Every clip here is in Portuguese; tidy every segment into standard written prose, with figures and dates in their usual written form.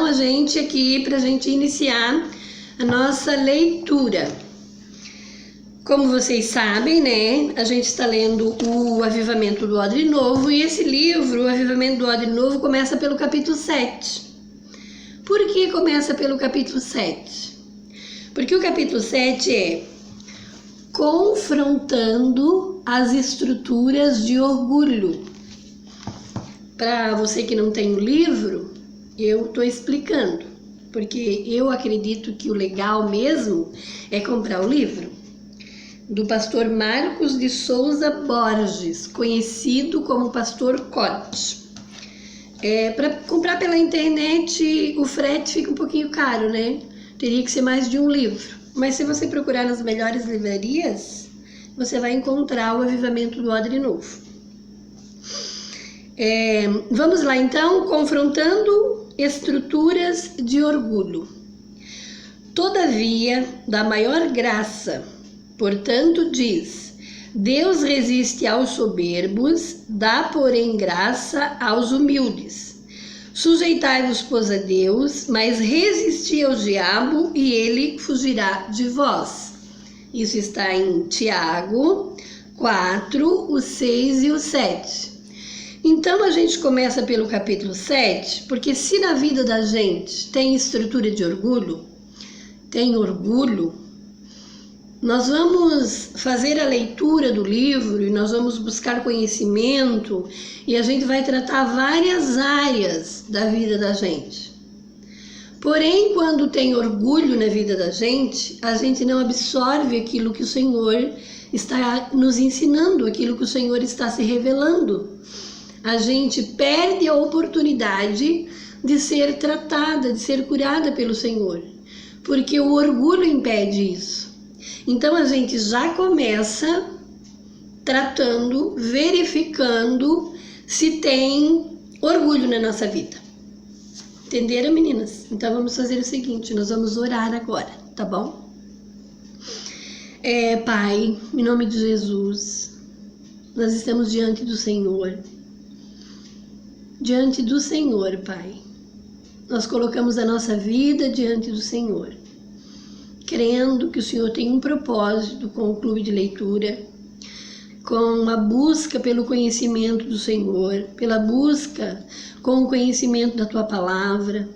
então a gente aqui para a gente iniciar a nossa leitura. Como vocês sabem, né, a gente está lendo o Avivamento do Odre Novo, e esse livro, o Avivamento do Odre Novo, começa pelo capítulo 7. Por que começa pelo capítulo 7? Porque o capítulo 7 é confrontando as estruturas de orgulho. Para você que não tem o livro, eu estou explicando, porque eu acredito que o legal mesmo é comprar o livro do pastor Marcos de Souza Borges, conhecido como Pastor Cote. Para comprar pela internet, o frete fica um pouquinho caro, né? Teria que ser mais de um livro. Mas se você procurar nas melhores livrarias, você vai encontrar o Avivamento do Odre Novo. Vamos lá então, confrontando estruturas de orgulho. Todavia, da maior graça, portanto diz, Deus resiste aos soberbos, dá porém graça aos humildes. Sujeitai-vos, pois, a Deus, mas resisti ao diabo e ele fugirá de vós. Isso está em Tiago 4, o 6 e o 7. Então a gente começa pelo capítulo 7, porque se na vida da gente tem estrutura de orgulho, tem orgulho, nós vamos fazer a leitura do livro e nós vamos buscar conhecimento e a gente vai tratar várias áreas da vida da gente. Porém, quando tem orgulho na vida da gente, a gente não absorve aquilo que o Senhor está nos ensinando, aquilo que o Senhor está se revelando. A gente perde a oportunidade de ser tratada, de ser curada pelo Senhor, porque o orgulho impede isso. Então a gente já começa tratando, verificando se tem orgulho na nossa vida. Entenderam, meninas? Então vamos fazer o seguinte, nós vamos orar agora, tá bom? Pai, em nome de Jesus, nós estamos diante do Senhor. Diante do Senhor, Pai. Nós colocamos a nossa vida diante do Senhor, crendo que o Senhor tem um propósito com o clube de leitura, com a busca pelo conhecimento do Senhor, pela busca com o conhecimento da Tua Palavra.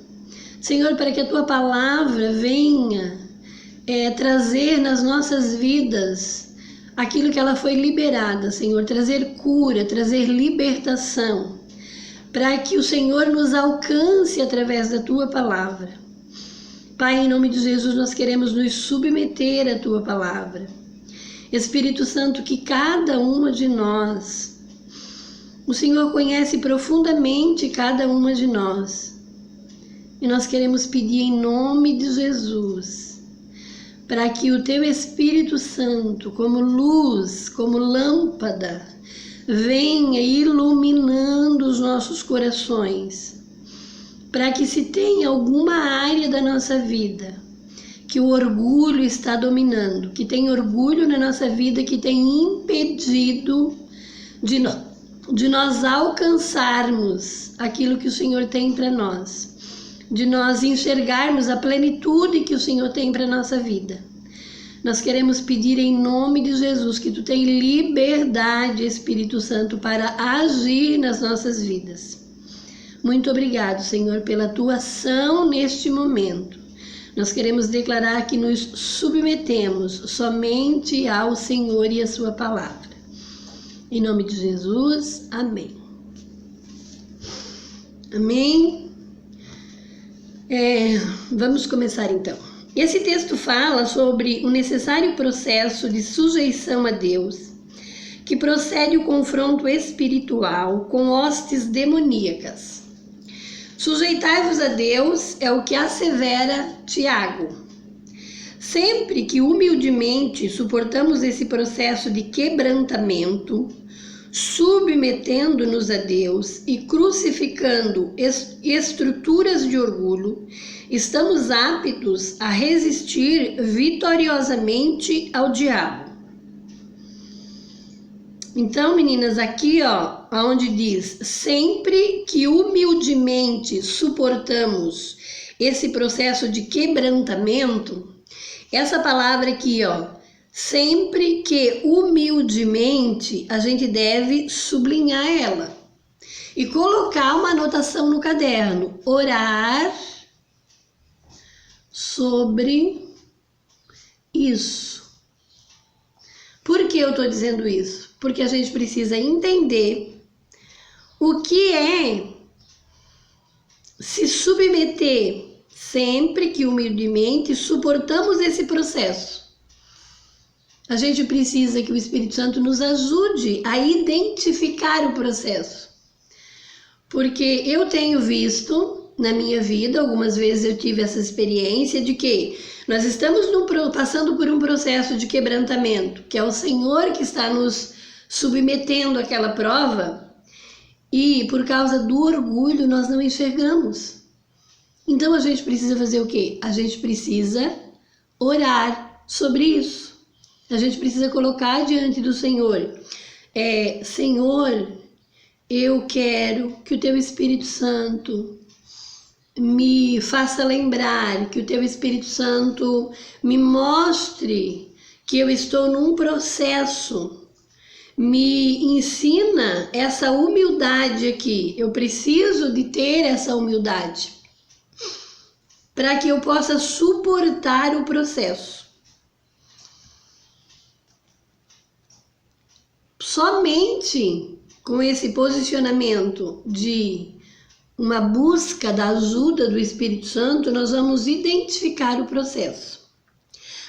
Senhor, para que a Tua Palavra venha trazer nas nossas vidas aquilo que ela foi liberada, Senhor, trazer cura, trazer libertação, para que o Senhor nos alcance através da Tua Palavra. Pai, em nome de Jesus, nós queremos nos submeter à Tua Palavra. Espírito Santo, que cada uma de nós, o Senhor conhece profundamente cada uma de nós. E nós queremos pedir em nome de Jesus, para que o Teu Espírito Santo, como luz, como lâmpada, venha iluminando os nossos corações, para que se tenha alguma área da nossa vida que o orgulho está dominando, que tem orgulho na nossa vida, que tem impedido de nós alcançarmos aquilo que o Senhor tem para nós, de nós enxergarmos a plenitude que o Senhor tem para a nossa vida. Nós queremos pedir em nome de Jesus que Tu tenhas liberdade, Espírito Santo, para agir nas nossas vidas. Muito obrigado, Senhor, pela Tua ação neste momento. Nós queremos declarar que nos submetemos somente ao Senhor e à Sua Palavra. Em nome de Jesus, amém. Amém? Vamos começar então. Esse texto fala sobre o necessário processo de sujeição a Deus, que procede o confronto espiritual com hostes demoníacas. Sujeitai-vos a Deus é o que assevera Tiago. Sempre que humildemente suportamos esse processo de quebrantamento, submetendo-nos a Deus e crucificando estruturas de orgulho, estamos aptos a resistir vitoriosamente ao diabo. Então, meninas, aqui, ó, onde diz, sempre que humildemente suportamos esse processo de quebrantamento, essa palavra aqui, ó, sempre que humildemente, a gente deve sublinhar ela e colocar uma anotação no caderno, orar sobre isso. Por que eu estou dizendo isso? Porque a gente precisa entender o que é se submeter sempre que humildemente suportamos esse processo. A gente precisa que o Espírito Santo nos ajude a identificar o processo. Porque eu tenho visto na minha vida, algumas vezes eu tive essa experiência de que nós estamos passando por um processo de quebrantamento, que é o Senhor que está nos submetendo àquela prova, e por causa do orgulho nós não enxergamos. Então a gente precisa fazer o quê? A gente precisa orar sobre isso. A gente precisa colocar diante do Senhor. Senhor, eu quero que o Teu Espírito Santo me faça lembrar, que o Teu Espírito Santo me mostre que eu estou num processo. Me ensina essa humildade aqui. Eu preciso de ter essa humildade para que eu possa suportar o processo. Somente com esse posicionamento de uma busca da ajuda do Espírito Santo, nós vamos identificar o processo.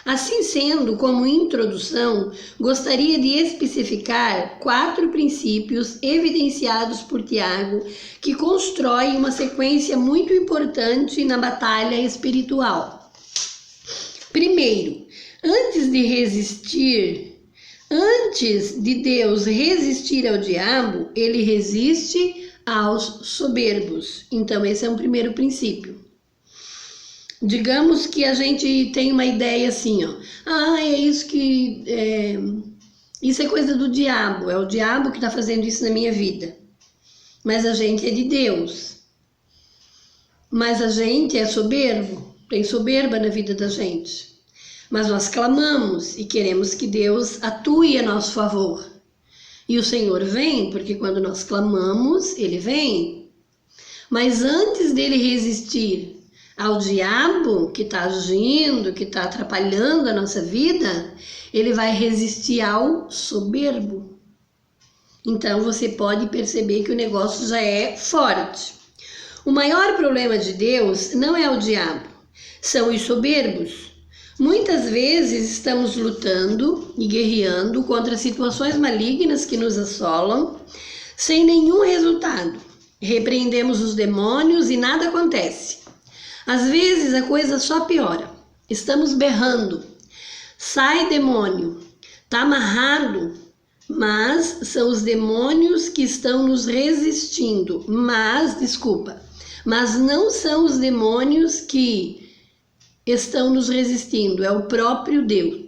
Assim sendo, como introdução, gostaria de especificar 4 princípios evidenciados por Tiago, que constroem uma sequência muito importante na batalha espiritual. Primeiro, antes de Deus resistir ao diabo, ele resiste aos soberbos. Então, esse é um primeiro princípio. Digamos que a gente tem uma ideia assim, ó. Isso é coisa do diabo, é o diabo que está fazendo isso na minha vida. Mas a gente é de Deus. Mas a gente é soberbo, tem soberba na vida da gente. Mas nós clamamos e queremos que Deus atue a nosso favor. E o Senhor vem, porque quando nós clamamos, Ele vem. Mas antes dele resistir ao diabo que está agindo, que está atrapalhando a nossa vida, ele vai resistir ao soberbo. Então você pode perceber que o negócio já é forte. O maior problema de Deus não é o diabo, são os soberbos. Muitas vezes estamos lutando e guerreando contra situações malignas que nos assolam, sem nenhum resultado. Repreendemos os demônios e nada acontece. Às vezes a coisa só piora. Estamos berrando. Sai demônio. Tá amarrado. Mas são os demônios que estão nos resistindo. Mas não são os demônios que estão nos resistindo. É o próprio Deus.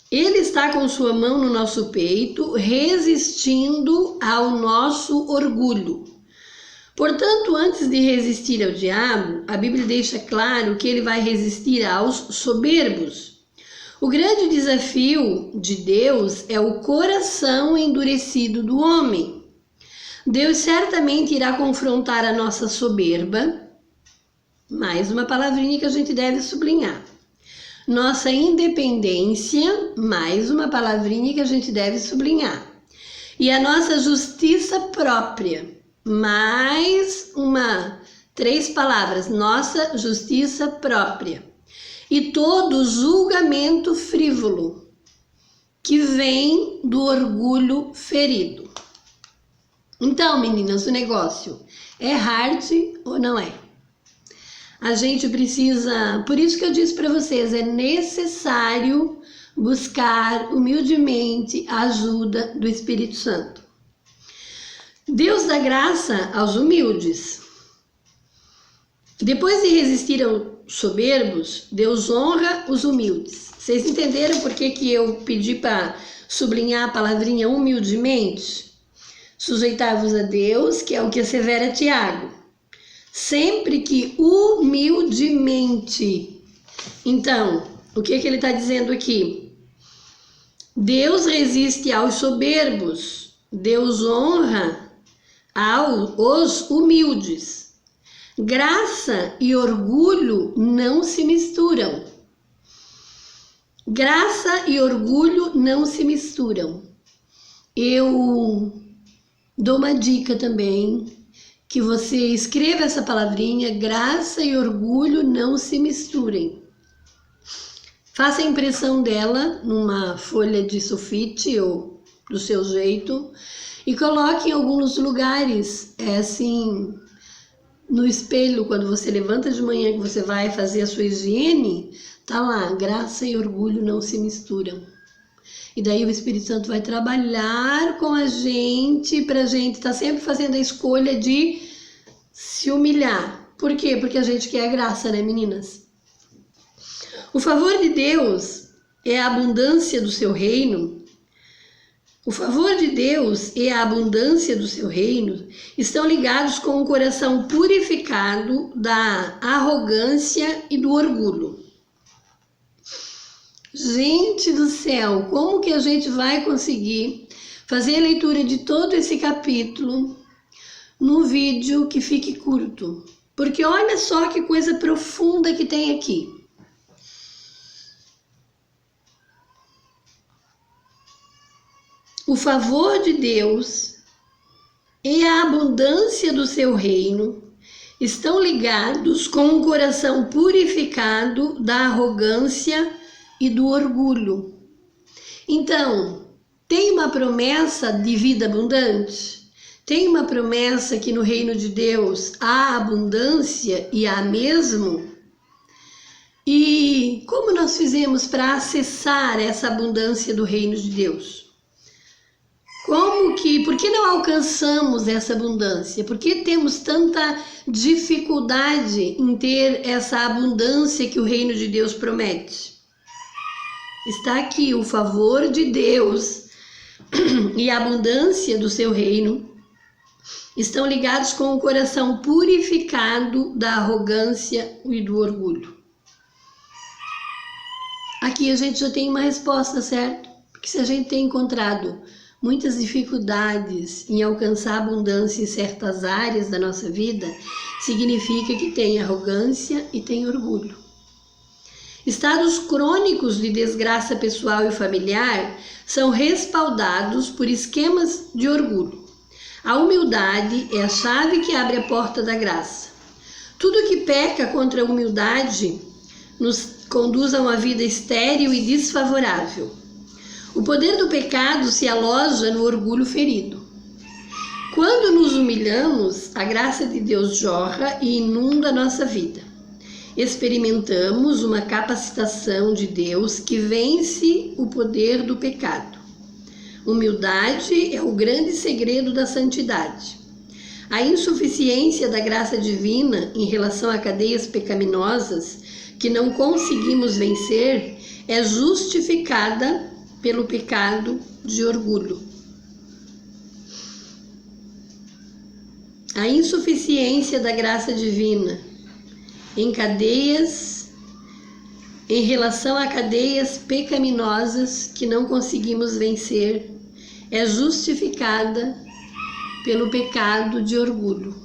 Ele está com sua mão no nosso peito, resistindo ao nosso orgulho. Portanto, antes de resistir ao diabo, a Bíblia deixa claro que ele vai resistir aos soberbos. O grande desafio de Deus é o coração endurecido do homem. Deus certamente irá confrontar a nossa soberba, mais uma palavrinha que a gente deve sublinhar. Nossa independência, mais uma palavrinha que a gente deve sublinhar. E a nossa justiça própria. Mais 3 palavras, nossa justiça própria. E todo julgamento frívolo que vem do orgulho ferido. Então, meninas, o negócio é hard ou não é? A gente precisa, por isso que eu disse para vocês, é necessário buscar humildemente a ajuda do Espírito Santo. Deus dá graça aos humildes. Depois de resistir aos soberbos, Deus honra os humildes. Vocês entenderam por que eu pedi para sublinhar a palavrinha humildemente? Sujeitai-vos a Deus, que é o que assevera Tiago. Sempre que humildemente. Então, o que ele está dizendo aqui? Deus resiste aos soberbos. Deus honra aos humildes. Graça e orgulho não se misturam. Graça e orgulho não se misturam. Eu dou uma dica também, que você escreva essa palavrinha, graça e orgulho não se misturem. Faça a impressão dela numa folha de sulfite ou do seu jeito e coloque em alguns lugares, assim, no espelho, quando você levanta de manhã que você vai fazer a sua higiene, tá lá, graça e orgulho não se misturam. E daí o Espírito Santo vai trabalhar com a gente, pra gente estar sempre fazendo a escolha de se humilhar. Por quê? Porque a gente quer a graça, né, meninas? O favor de Deus é a abundância do seu reino. O favor de Deus e a abundância do seu reino estão ligados com o coração purificado da arrogância e do orgulho. Gente do céu, como que a gente vai conseguir fazer a leitura de todo esse capítulo num vídeo que fique curto? Porque olha só que coisa profunda que tem aqui. O favor de Deus e a abundância do seu reino estão ligados com um coração purificado da arrogância e do orgulho. Então, tem uma promessa de vida abundante? Tem uma promessa que no reino de Deus há abundância e há mesmo? E como nós fizemos para acessar essa abundância do reino de Deus? Por que não alcançamos essa abundância? Por que temos tanta dificuldade em ter essa abundância que o reino de Deus promete? Está aqui o favor de Deus e a abundância do seu reino estão ligados com o coração purificado da arrogância e do orgulho. Aqui a gente já tem uma resposta, certo? Porque se a gente tem encontrado muitas dificuldades em alcançar abundância em certas áreas da nossa vida, significa que tem arrogância e tem orgulho. Estados crônicos de desgraça pessoal e familiar são respaldados por esquemas de orgulho. A humildade é a chave que abre a porta da graça. Tudo que peca contra a humildade nos conduz a uma vida estéril e desfavorável. O poder do pecado se aloja no orgulho ferido. Quando nos humilhamos, a graça de Deus jorra e inunda a nossa vida. Experimentamos uma capacitação de Deus que vence o poder do pecado. Humildade é o grande segredo da santidade. A insuficiência da graça divina em relação a cadeias pecaminosas que não conseguimos vencer é justificada pelo pecado de orgulho. A insuficiência da graça divina em relação a cadeias pecaminosas que não conseguimos vencer é justificada pelo pecado de orgulho.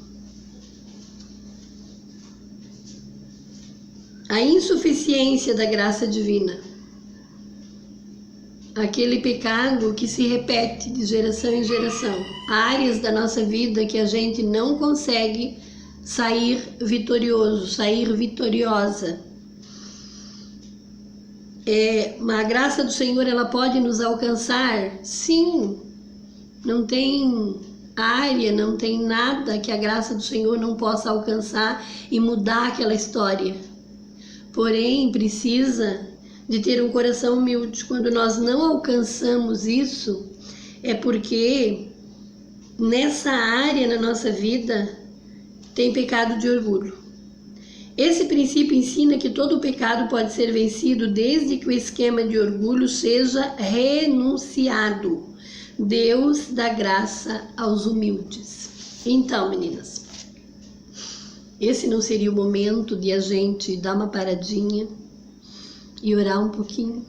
A insuficiência da graça divina, aquele pecado que se repete de geração em geração, áreas da nossa vida que a gente não consegue sair vitorioso, sair vitoriosa. A graça do Senhor, ela pode nos alcançar? Sim, não tem área, não tem nada que a graça do Senhor não possa alcançar e mudar aquela história. Porém, precisa de ter um coração humilde. Quando nós não alcançamos isso, é porque nessa área na nossa vida tem pecado de orgulho. Esse princípio ensina que todo pecado pode ser vencido desde que o esquema de orgulho seja renunciado. Deus dá graça aos humildes. Então, meninas, esse não seria o momento de a gente dar uma paradinha e orar um pouquinho?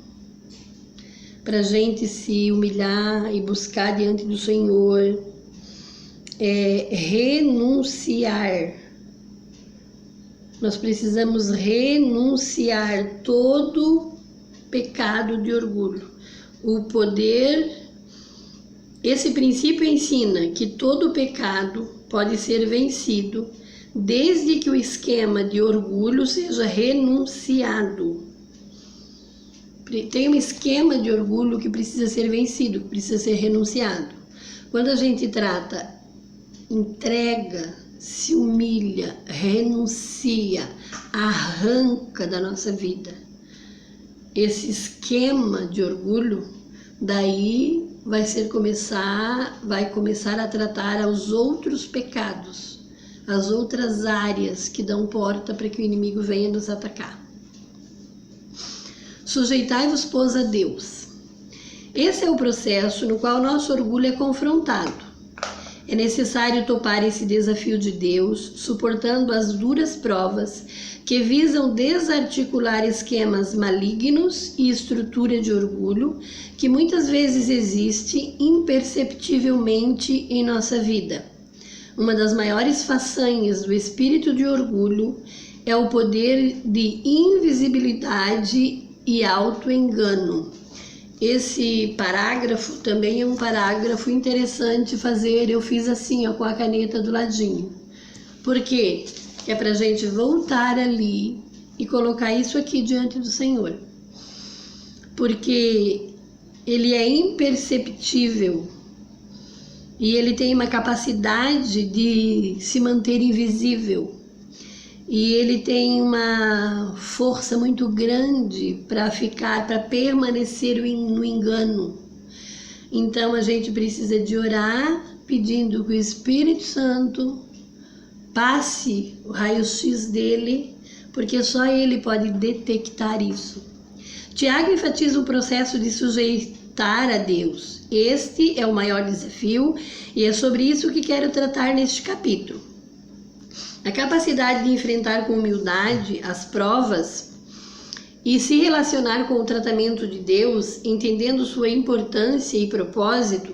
Para a gente se humilhar e buscar diante do Senhor, renunciar. Nós precisamos renunciar todo pecado de orgulho. O poder, esse princípio ensina que todo pecado pode ser vencido desde que o esquema de orgulho seja renunciado. Tem um esquema de orgulho que precisa ser vencido, que precisa ser renunciado. Quando a gente trata, entrega, se humilha, renuncia, arranca da nossa vida esse esquema de orgulho, daí vai começar a tratar os outros pecados, as outras áreas que dão porta para que o inimigo venha nos atacar. Sujeitai-vos, pois, a Deus. Esse é o processo no qual nosso orgulho é confrontado. É necessário topar esse desafio de Deus, suportando as duras provas que visam desarticular esquemas malignos e estrutura de orgulho que muitas vezes existe imperceptivelmente em nossa vida. Uma das maiores façanhas do espírito de orgulho é o poder de invisibilidade e autoengano. Esse parágrafo também é um parágrafo interessante fazer. Eu fiz assim, ó, com a caneta do ladinho. Por quê? Que é pra gente voltar ali e colocar isso aqui diante do Senhor. Porque ele é imperceptível e ele tem uma capacidade de se manter invisível. E ele tem uma força muito grande para permanecer no engano. Então a gente precisa de orar, pedindo que o Espírito Santo passe o raio-x dele, porque só ele pode detectar isso. Tiago enfatiza o processo de sujeitar a Deus. Este é o maior desafio e é sobre isso que quero tratar neste capítulo. A capacidade de enfrentar com humildade as provas e se relacionar com o tratamento de Deus, entendendo sua importância e propósito,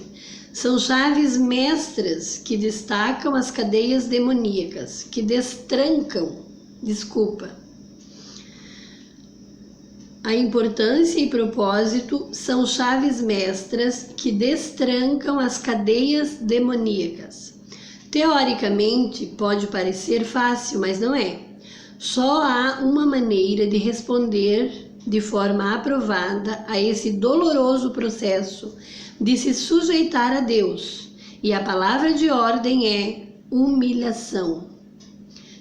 são chaves mestras que destacam as cadeias demoníacas, que A importância e propósito são chaves mestras que destrancam as cadeias demoníacas. Teoricamente, pode parecer fácil, mas não é. Só há uma maneira de responder de forma aprovada a esse doloroso processo de se sujeitar a Deus, e a palavra de ordem é humilhação.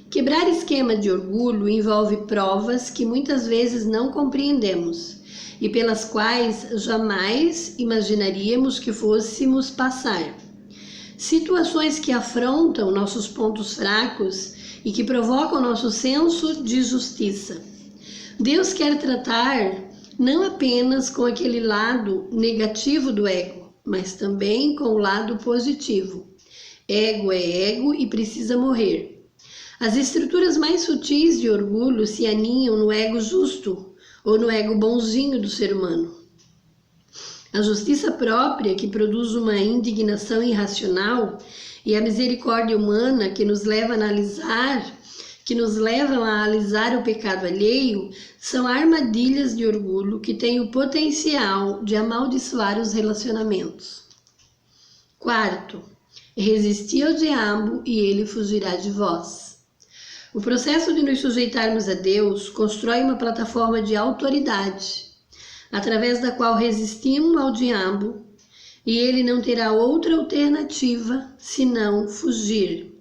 Quebrar esquema de orgulho envolve provas que muitas vezes não compreendemos e pelas quais jamais imaginaríamos que fôssemos passar. Situações que afrontam nossos pontos fracos e que provocam nosso senso de justiça. Deus quer tratar não apenas com aquele lado negativo do ego, mas também com o lado positivo. Ego é ego e precisa morrer. As estruturas mais sutis de orgulho se aninham no ego justo ou no ego bonzinho do ser humano. A justiça própria, que produz uma indignação irracional, e a misericórdia humana, que nos levam a alisar o pecado alheio, são armadilhas de orgulho que têm o potencial de amaldiçoar os relacionamentos. Quarto, resisti ao diabo e ele fugirá de vós. O processo de nos sujeitarmos a Deus constrói uma plataforma de autoridade, através da qual resistimos ao diabo, e ele não terá outra alternativa senão fugir.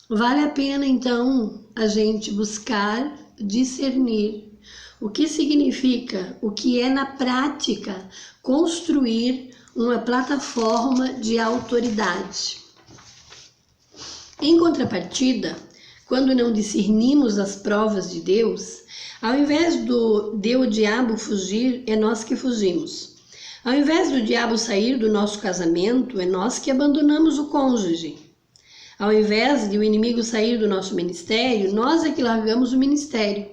Vale a pena, então, a gente buscar discernir o que significa, o que é na prática, construir uma plataforma de autoridade. Em contrapartida, quando não discernimos as provas de Deus, ao invés de o diabo fugir, é nós que fugimos. Ao invés do diabo sair do nosso casamento, é nós que abandonamos o cônjuge. Ao invés de o inimigo sair do nosso ministério, nós é que largamos o ministério.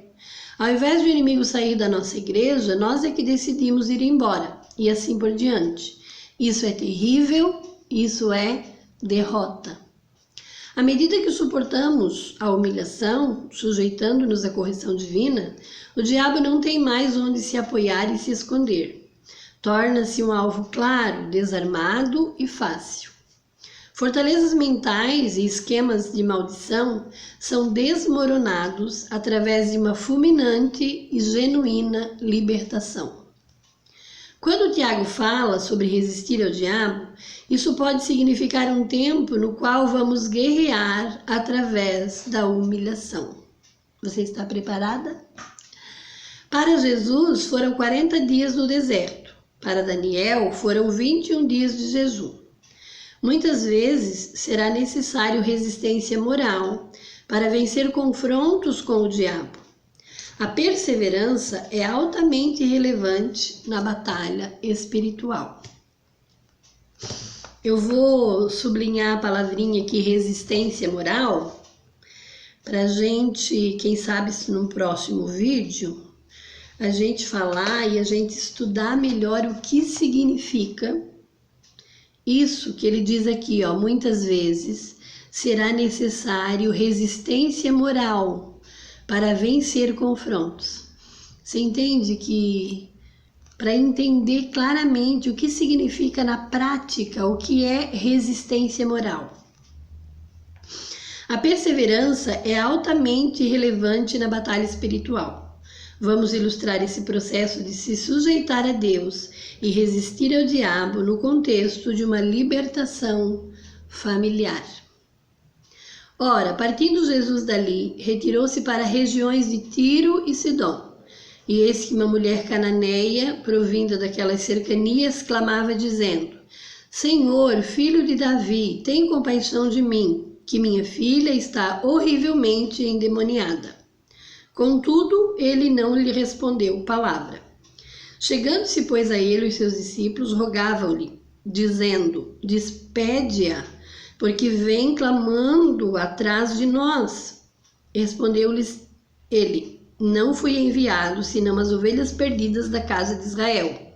Ao invés do inimigo sair da nossa igreja, nós é que decidimos ir embora. E assim por diante. Isso é terrível, isso é derrota. À medida que suportamos a humilhação, sujeitando-nos à correção divina, o diabo não tem mais onde se apoiar e se esconder. Torna-se um alvo claro, desarmado e fácil. Fortalezas mentais e esquemas de maldição são desmoronados através de uma fulminante e genuína libertação. Quando Tiago fala sobre resistir ao diabo, isso pode significar um tempo no qual vamos guerrear através da humilhação. Você está preparada? Para Jesus foram 40 dias no deserto. Para Daniel foram 21 dias de jejum. Muitas vezes será necessário resistência moral para vencer confrontos com o diabo. A perseverança é altamente relevante na batalha espiritual. Eu vou sublinhar a palavrinha aqui, resistência moral, para a gente, quem sabe se no próximo vídeo, a gente falar e a gente estudar melhor o que significa isso que ele diz aqui, ó, muitas vezes será necessário resistência moral para vencer confrontos. Você entende que para entender claramente o que significa na prática, o que é resistência moral. A perseverança é altamente relevante na batalha espiritual. Vamos ilustrar esse processo de se sujeitar a Deus e resistir ao diabo no contexto de uma libertação familiar. Ora, partindo Jesus dali, retirou-se para regiões de Tiro e Sidom. E eis que uma mulher cananeia, provinda daquelas cercanias, clamava dizendo: Senhor, filho de Davi, tem compaixão de mim, que minha filha está horrivelmente endemoniada. Contudo, ele não lhe respondeu palavra. Chegando-se, pois, a ele os seus discípulos, rogavam-lhe, dizendo: Despede-a, porque vem clamando atrás de nós. Respondeu-lhes ele: Não fui enviado, senão as ovelhas perdidas da casa de Israel.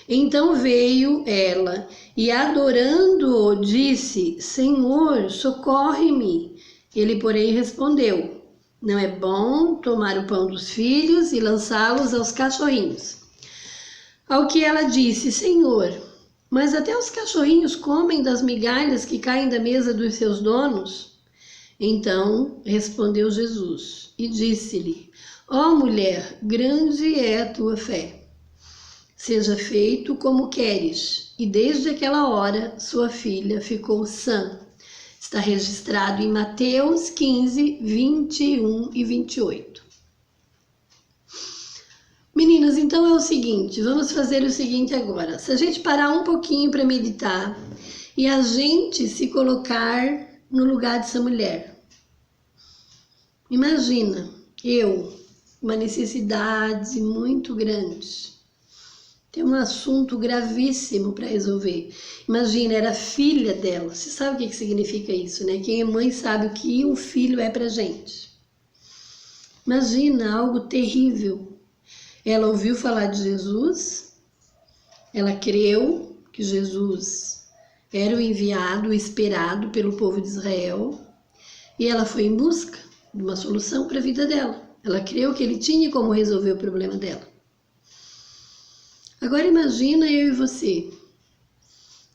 Então veio ela e, adorando-o, disse: Senhor, socorre-me. Ele, porém, respondeu: Não é bom tomar o pão dos filhos e lançá-los aos cachorrinhos. Ao que ela disse: Senhor, mas até os cachorrinhos comem das migalhas que caem da mesa dos seus donos? Então respondeu Jesus e disse-lhe: Ó mulher, grande é a tua fé. Seja feito como queres. E desde aquela hora sua filha ficou sã. Está registrado em Mateus 15, 21 e 28. Meninas, então é o seguinte, vamos fazer o seguinte agora. Se a gente parar um pouquinho para meditar e a gente se colocar no lugar dessa mulher. Imagina, uma necessidade muito grande. Tem um assunto gravíssimo para resolver. Imagina, era filha dela. Você sabe o que significa isso, né? Quem é mãe sabe o que um filho é pra gente. Imagina, algo terrível. Ela ouviu falar de Jesus, ela creu que Jesus era o enviado, o esperado pelo povo de Israel, e ela foi em busca de uma solução para a vida dela. Ela creu que ele tinha como resolver o problema dela. Agora imagina eu e você,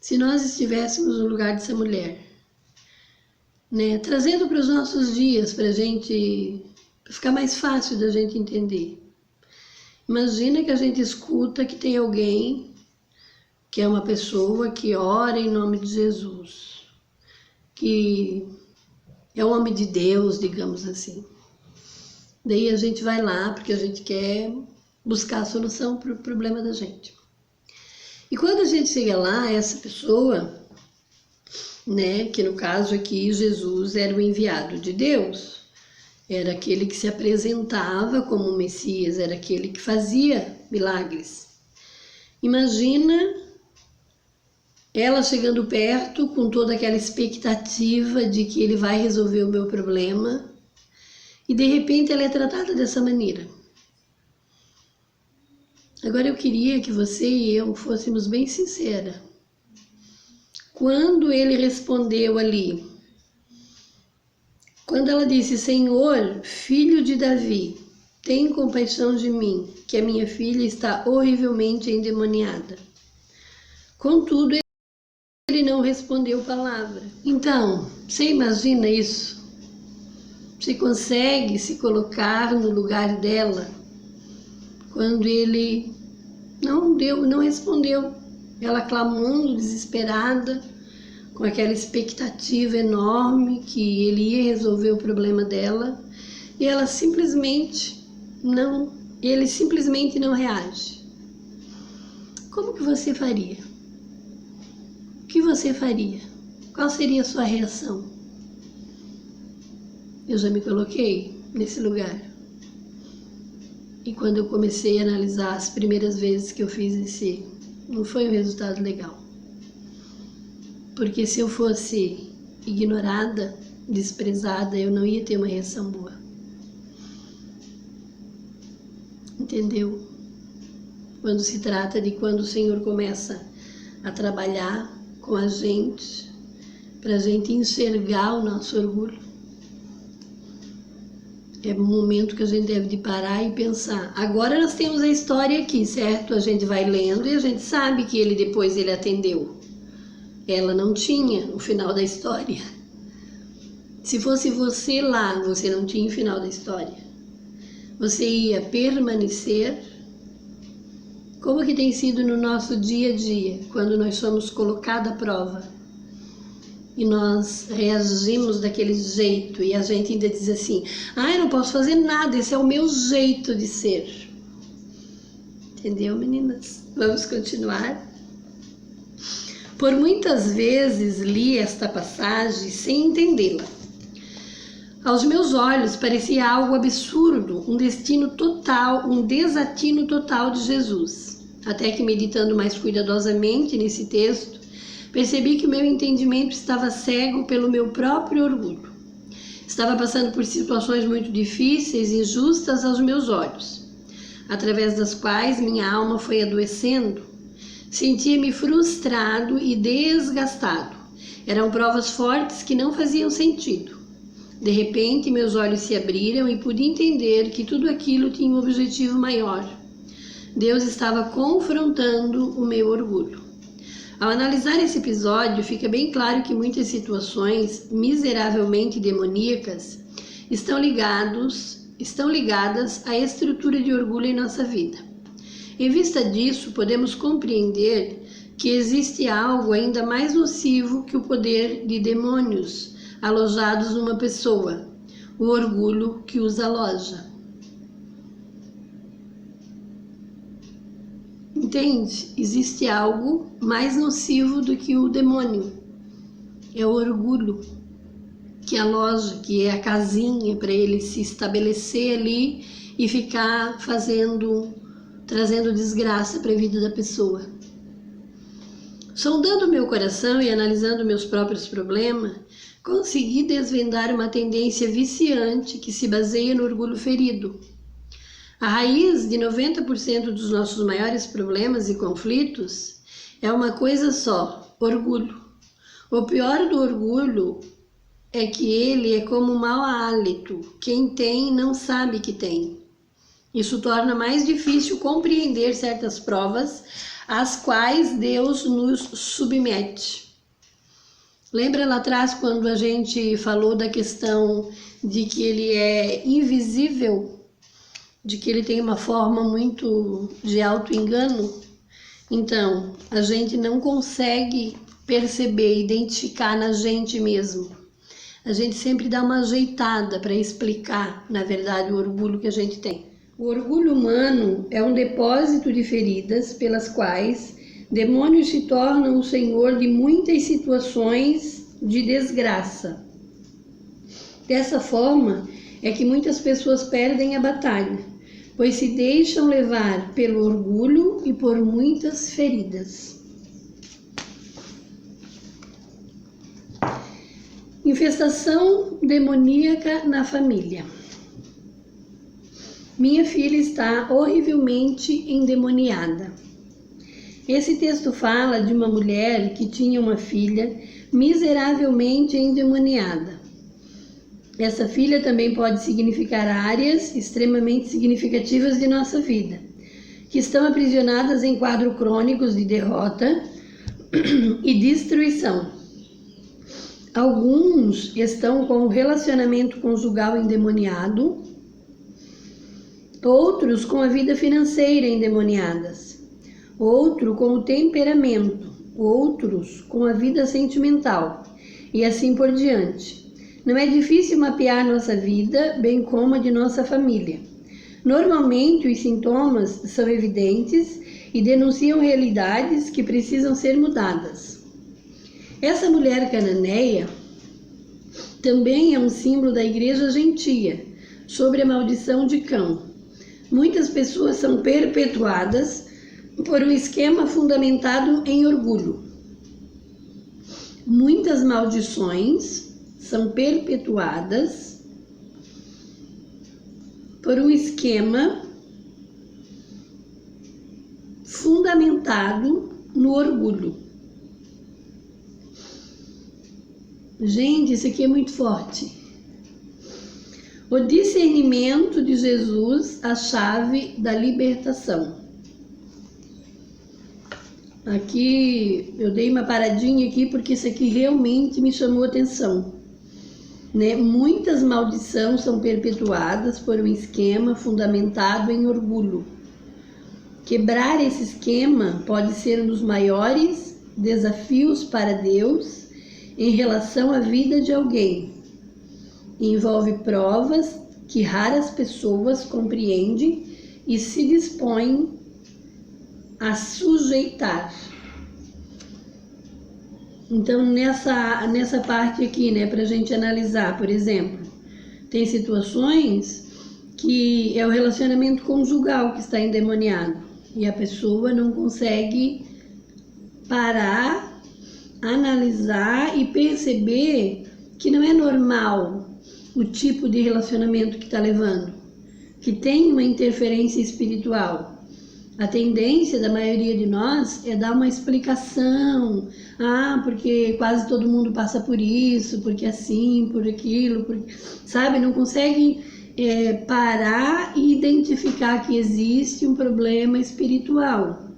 se nós estivéssemos no lugar dessa mulher, né, trazendo para os nossos dias, para a gente, para ficar mais fácil da gente entender. Imagina que a gente escuta que tem alguém, que é uma pessoa que ora em nome de Jesus, que é um homem de Deus, digamos assim. Daí a gente vai lá porque a gente quer buscar a solução para o problema da gente. E quando a gente chega lá, essa pessoa, né, que no caso aqui Jesus era o enviado de Deus, era aquele que se apresentava como o Messias, era aquele que fazia milagres. Imagina ela chegando perto com toda aquela expectativa de que ele vai resolver o meu problema e de repente ela é tratada dessa maneira. Agora eu queria que você e eu fôssemos bem sinceras. Quando ele respondeu ali, quando ela disse, Senhor, filho de Davi, tem compaixão de mim, que a minha filha está horrivelmente endemoniada. Contudo, ele não respondeu palavra. Então, você imagina isso? Você consegue se colocar no lugar dela quando ele não respondeu? Ela clamando, desesperada, com aquela expectativa enorme que ele ia resolver o problema dela, e ele simplesmente não reage. Como que você faria? O que você faria? Qual seria a sua reação? Eu já me coloquei nesse lugar. E quando eu comecei a analisar as primeiras vezes que eu fiz esse, não foi um resultado legal. Porque se eu fosse ignorada, desprezada, eu não ia ter uma reação boa. Entendeu? Quando se trata de quando o Senhor começa a trabalhar com a gente, para a gente enxergar o nosso orgulho, é um momento que a gente deve de parar e pensar. Agora nós temos a história aqui, certo? A gente vai lendo e a gente sabe que depois ele atendeu. Ela não tinha o final da história. Se fosse você lá, você não tinha o final da história. Você ia permanecer. Como que tem sido no nosso dia a dia, quando nós somos colocados à prova e nós reagimos daquele jeito e a gente ainda diz assim, eu não posso fazer nada, esse é o meu jeito de ser. Entendeu, meninas? Vamos continuar? Por muitas vezes li esta passagem sem entendê-la. Aos meus olhos parecia algo absurdo, um desatino total de Jesus. Até que, meditando mais cuidadosamente nesse texto, percebi que o meu entendimento estava cego pelo meu próprio orgulho. Estava passando por situações muito difíceis e injustas aos meus olhos, através das quais minha alma foi adoecendo. Sentia-me frustrado e desgastado. Eram provas fortes que não faziam sentido. De repente, meus olhos se abriram e pude entender que tudo aquilo tinha um objetivo maior. Deus estava confrontando o meu orgulho. Ao analisar esse episódio, fica bem claro que muitas situações miseravelmente demoníacas estão ligadas à estrutura de orgulho em nossa vida. Em vista disso, podemos compreender que existe algo ainda mais nocivo que o poder de demônios alojados numa pessoa, o orgulho que os aloja. Entende? Existe algo mais nocivo do que o demônio. É o orgulho que aloja, que é a casinha para ele se estabelecer ali e ficar trazendo desgraça para a vida da pessoa. Sondando meu coração e analisando meus próprios problemas, consegui desvendar uma tendência viciante que se baseia no orgulho ferido. A raiz de 90% dos nossos maiores problemas e conflitos é uma coisa só: orgulho. O pior do orgulho é que ele é como um mau hálito. Quem tem não sabe que tem. Isso torna mais difícil compreender certas provas às quais Deus nos submete. Lembra lá atrás quando a gente falou da questão de que ele é invisível, de que ele tem uma forma muito de auto-engano? Então, a gente não consegue perceber, identificar na gente mesmo. A gente sempre dá uma ajeitada para explicar, na verdade, o orgulho que a gente tem. O orgulho humano é um depósito de feridas pelas quais demônios se tornam o senhor de muitas situações de desgraça. Dessa forma, é que muitas pessoas perdem a batalha, pois se deixam levar pelo orgulho e por muitas feridas. Infestação demoníaca na família. Minha filha está horrivelmente endemoniada. Esse texto fala de uma mulher que tinha uma filha miseravelmente endemoniada. Essa filha também pode significar áreas extremamente significativas de nossa vida, que estão aprisionadas em quadros crônicos de derrota e destruição. Alguns estão com o relacionamento conjugal endemoniado, outros com a vida financeira endemoniadas, outro com o temperamento, outros com a vida sentimental e assim por diante. Não é difícil mapear nossa vida, bem como a de nossa família. Normalmente os sintomas são evidentes e denunciam realidades que precisam ser mudadas. Essa mulher cananeia também é um símbolo da igreja gentia, sobre a maldição de Cão. Muitas pessoas são perpetuadas por um esquema fundamentado em orgulho. Muitas maldições são perpetuadas por um esquema fundamentado no orgulho. Gente, isso aqui é muito forte. O discernimento de Jesus, a chave da libertação. Aqui eu dei uma paradinha aqui porque isso aqui realmente me chamou a atenção. Muitas maldições são perpetuadas por um esquema fundamentado em orgulho. Quebrar esse esquema pode ser um dos maiores desafios para Deus em relação à vida de alguém. Envolve provas que raras pessoas compreendem e se dispõem a sujeitar. Então, nessa parte aqui, para a gente analisar, por exemplo, tem situações que é o relacionamento conjugal que está endemoniado e a pessoa não consegue parar, analisar e perceber que não é normal o tipo de relacionamento que está levando, que tem uma interferência espiritual. A tendência da maioria de nós é dar uma explicação. Porque quase todo mundo passa por isso, porque assim, por aquilo, sabe? Não consegue parar e identificar que existe um problema espiritual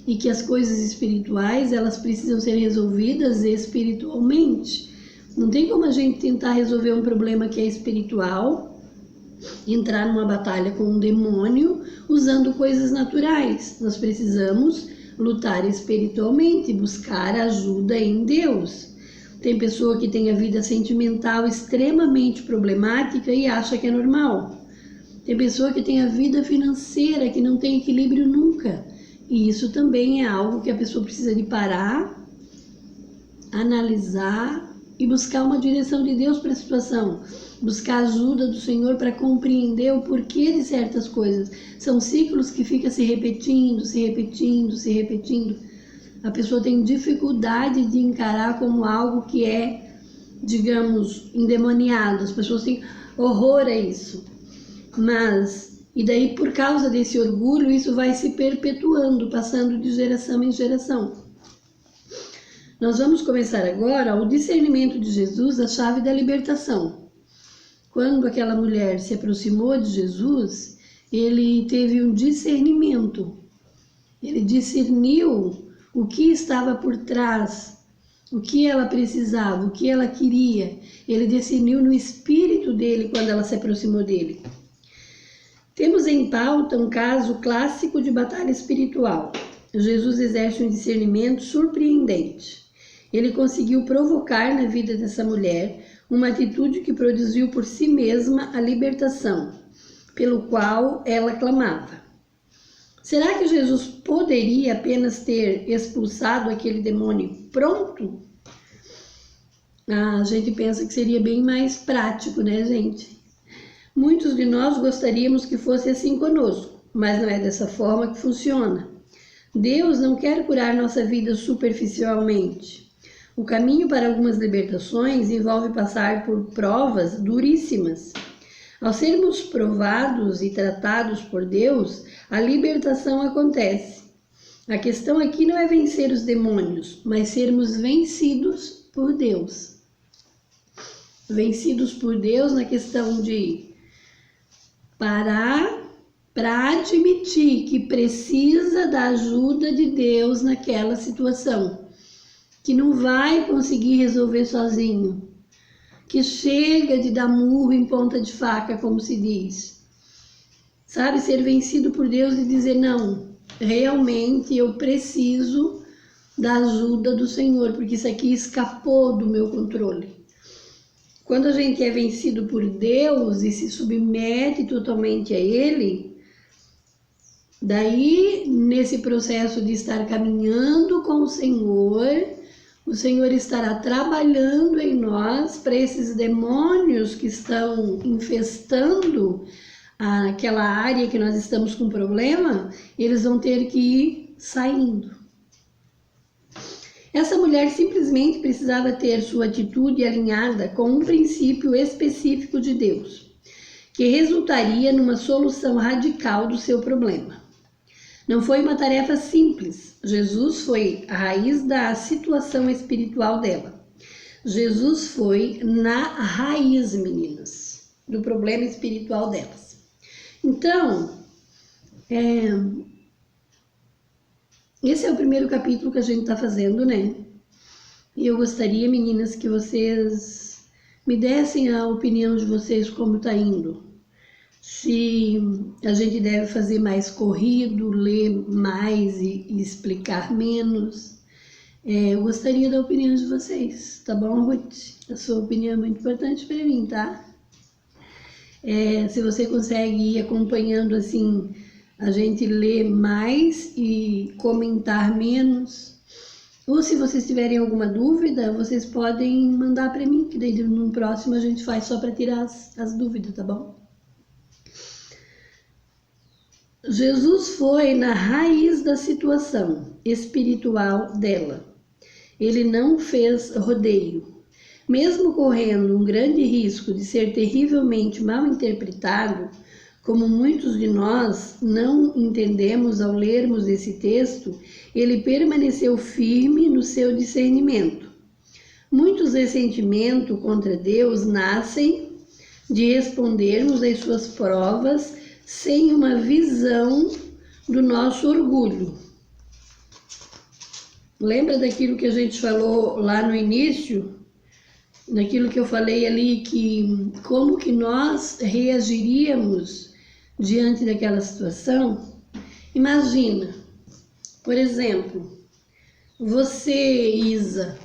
e que as coisas espirituais, elas precisam ser resolvidas espiritualmente. Não tem como a gente tentar resolver um problema que é espiritual, entrar numa batalha com um demônio usando coisas naturais. Nós precisamos lutar espiritualmente, buscar ajuda em Deus. Tem pessoa que tem a vida sentimental extremamente problemática e acha que é normal. Tem pessoa que tem a vida financeira que não tem equilíbrio nunca. E isso também é algo que a pessoa precisa de parar, analisar e buscar uma direção de Deus para a situação. Buscar ajuda do Senhor para compreender o porquê de certas coisas. São ciclos que ficam se repetindo, se repetindo, se repetindo. A pessoa tem dificuldade de encarar como algo que é, digamos, endemoniado. As pessoas têm horror a isso. E daí, por causa desse orgulho, isso vai se perpetuando, passando de geração em geração. Nós vamos começar agora o discernimento de Jesus, a chave da libertação. Quando aquela mulher se aproximou de Jesus, ele teve um discernimento. Ele discerniu o que estava por trás, o que ela precisava, o que ela queria. Ele discerniu no espírito dele quando ela se aproximou dele. Temos em pauta um caso clássico de batalha espiritual. Jesus exerce um discernimento surpreendente. Ele conseguiu provocar na vida dessa mulher uma atitude que produziu por si mesma a libertação, pelo qual ela clamava. Será que Jesus poderia apenas ter expulsado aquele demônio pronto? A gente pensa que seria bem mais prático, né, gente? Muitos de nós gostaríamos que fosse assim conosco, mas não é dessa forma que funciona. Deus não quer curar nossa vida superficialmente. O caminho para algumas libertações envolve passar por provas duríssimas. Ao sermos provados e tratados por Deus, a libertação acontece. A questão aqui não é vencer os demônios, mas sermos vencidos por Deus. Vencidos por Deus na questão de parar para admitir que precisa da ajuda de Deus naquela situação, que não vai conseguir resolver sozinho, que chega de dar murro em ponta de faca, como se diz. Sabe, ser vencido por Deus e dizer, não, realmente eu preciso da ajuda do Senhor, porque isso aqui escapou do meu controle. Quando a gente é vencido por Deus e se submete totalmente a Ele, daí, nesse processo de estar caminhando com o Senhor estará trabalhando em nós para esses demônios que estão infestando aquela área que nós estamos com problema, eles vão ter que ir saindo. Essa mulher simplesmente precisava ter sua atitude alinhada com um princípio específico de Deus, que resultaria numa solução radical do seu problema. Não foi uma tarefa simples. Jesus foi a raiz da situação espiritual dela. Jesus foi na raiz, meninas, do problema espiritual delas. Então, esse é o primeiro capítulo que a gente está fazendo, né? E eu gostaria, meninas, que vocês me dessem a opinião de vocês como está indo. Se a gente deve fazer mais corrido, ler mais e explicar menos. Eu gostaria da opinião de vocês, tá bom, Ruth? A sua opinião é muito importante para mim, tá? Se você consegue ir acompanhando assim, a gente ler mais e comentar menos. Ou se vocês tiverem alguma dúvida, vocês podem mandar para mim, que daí no próximo a gente faz só para tirar as dúvidas, tá bom? Jesus foi na raiz da situação espiritual dela. Ele não fez rodeio. Mesmo correndo um grande risco de ser terrivelmente mal interpretado, como muitos de nós não entendemos ao lermos esse texto, ele permaneceu firme no seu discernimento. Muitos ressentimentos contra Deus nascem de respondermos às suas provas sem uma visão do nosso orgulho. Lembra daquilo que a gente falou lá no início? Daquilo que eu falei ali, que como que nós reagiríamos diante daquela situação? Imagina, por exemplo, você, Isa,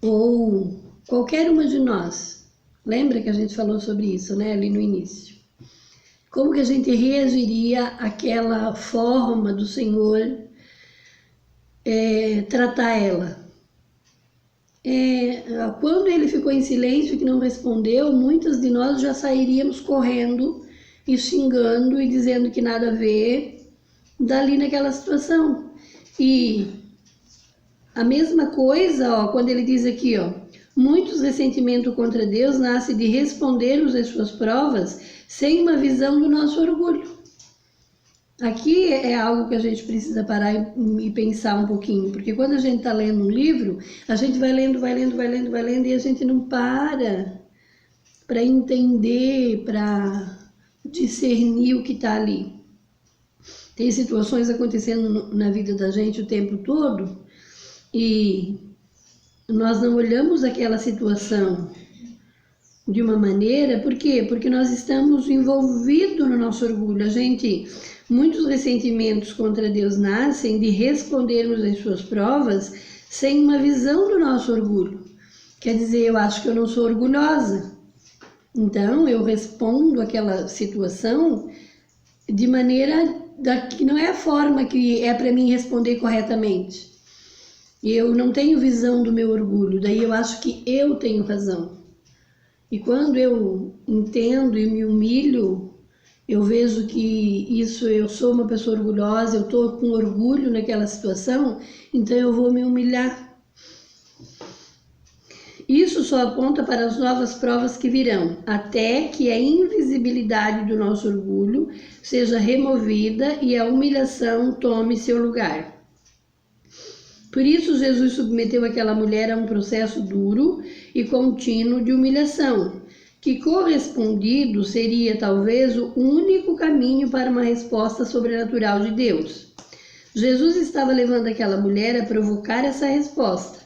ou qualquer uma de nós, lembra que a gente falou sobre isso, né, ali no início? Como que a gente reagiria àquela forma do Senhor tratar ela? Quando ele ficou em silêncio, que não respondeu, muitas de nós já sairíamos correndo e xingando e dizendo que nada a ver dali naquela situação. E a mesma coisa, quando ele diz aqui, muitos ressentimentos contra Deus nascem de respondermos às suas provas sem uma visão do nosso orgulho. Aqui é algo que a gente precisa parar e pensar um pouquinho, porque quando a gente está lendo um livro, a gente vai lendo e a gente não para entender, para discernir o que está ali. Tem situações acontecendo na vida da gente o tempo todo e nós não olhamos aquela situação de uma maneira, por quê? Porque nós estamos envolvidos no nosso orgulho. Muitos ressentimentos contra Deus nascem de respondermos às suas provas sem uma visão do nosso orgulho. Quer dizer, eu acho que eu não sou orgulhosa. Então, eu respondo aquela situação de maneira que não é a forma que é para mim responder corretamente. Eu não tenho visão do meu orgulho, daí eu acho que eu tenho razão. E quando eu entendo e me humilho, eu vejo que eu sou uma pessoa orgulhosa, eu estou com orgulho naquela situação, então eu vou me humilhar. Isso só aponta para as novas provas que virão, até que a invisibilidade do nosso orgulho seja removida e a humilhação tome seu lugar. Por isso, Jesus submeteu aquela mulher a um processo duro e contínuo de humilhação, que correspondido seria talvez o único caminho para uma resposta sobrenatural de Deus. Jesus estava levando aquela mulher a provocar essa resposta,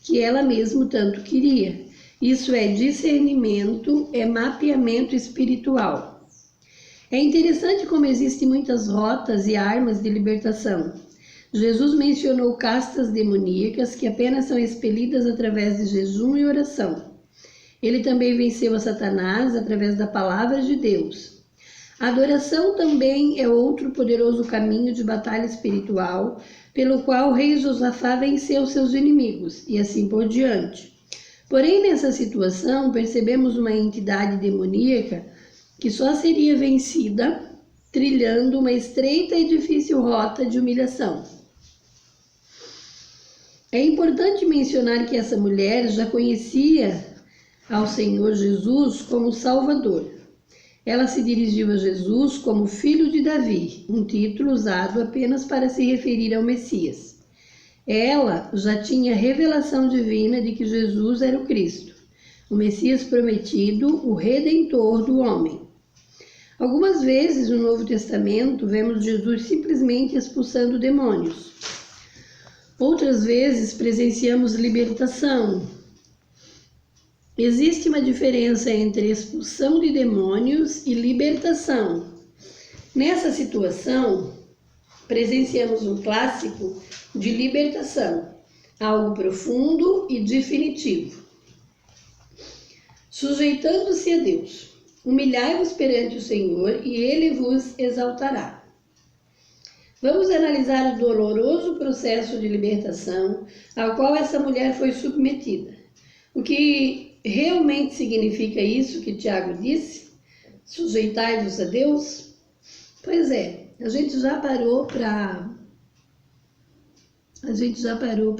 que ela mesma tanto queria. Isso é discernimento, é mapeamento espiritual. É interessante como existem muitas rotas e armas de libertação. Jesus mencionou castas demoníacas que apenas são expelidas através de jejum e oração. Ele também venceu a Satanás através da palavra de Deus. A adoração também é outro poderoso caminho de batalha espiritual, pelo qual o rei Josafá venceu seus inimigos, e assim por diante. Porém, nessa situação, percebemos uma entidade demoníaca que só seria vencida trilhando uma estreita e difícil rota de humilhação. É importante mencionar que essa mulher já conhecia ao Senhor Jesus como Salvador. Ela se dirigiu a Jesus como filho de Davi, um título usado apenas para se referir ao Messias. Ela já tinha revelação divina de que Jesus era o Cristo, o Messias prometido, o Redentor do homem. Algumas vezes no Novo Testamento vemos Jesus simplesmente expulsando demônios. Outras vezes presenciamos libertação. Existe uma diferença entre expulsão de demônios e libertação. Nessa situação, presenciamos um clássico de libertação, algo profundo e definitivo. Sujeitando-se a Deus, humilhai-vos perante o Senhor e Ele vos exaltará. Vamos analisar o doloroso processo de libertação ao qual essa mulher foi submetida. O que realmente significa isso que Tiago disse? Sujeitai-vos a Deus? Pois é, a gente já parou para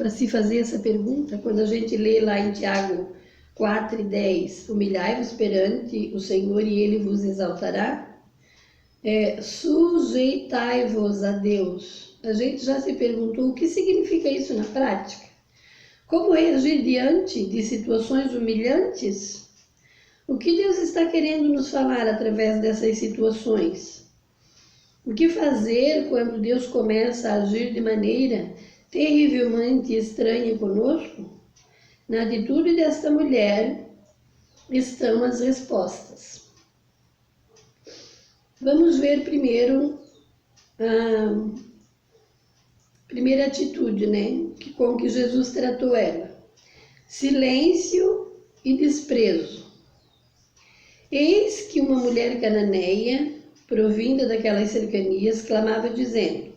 se fazer essa pergunta quando a gente lê lá em Tiago 4:10, humilhai-vos perante o Senhor e Ele vos exaltará. Sujeitai-vos a Deus. A gente já se perguntou o que significa isso na prática? Como reagir diante de situações humilhantes? O que Deus está querendo nos falar através dessas situações? O que fazer quando Deus começa a agir de maneira terrivelmente estranha conosco? Na atitude desta mulher estão as respostas. Vamos ver primeiro a primeira atitude, com que Jesus tratou ela. Silêncio e desprezo. Eis que uma mulher cananeia, provinda daquelas cercanias, clamava dizendo: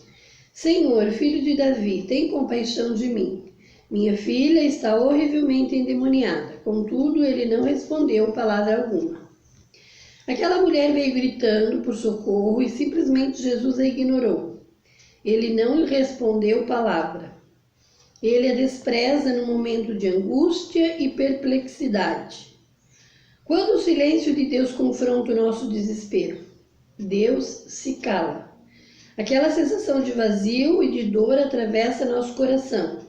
Senhor, filho de Davi, tem compaixão de mim. Minha filha está horrivelmente endemoniada. Contudo, ele não respondeu palavra alguma. Aquela mulher veio gritando por socorro e simplesmente Jesus a ignorou. Ele não lhe respondeu palavra. Ele a despreza no momento de angústia e perplexidade. Quando o silêncio de Deus confronta o nosso desespero, Deus se cala. Aquela sensação de vazio e de dor atravessa nosso coração.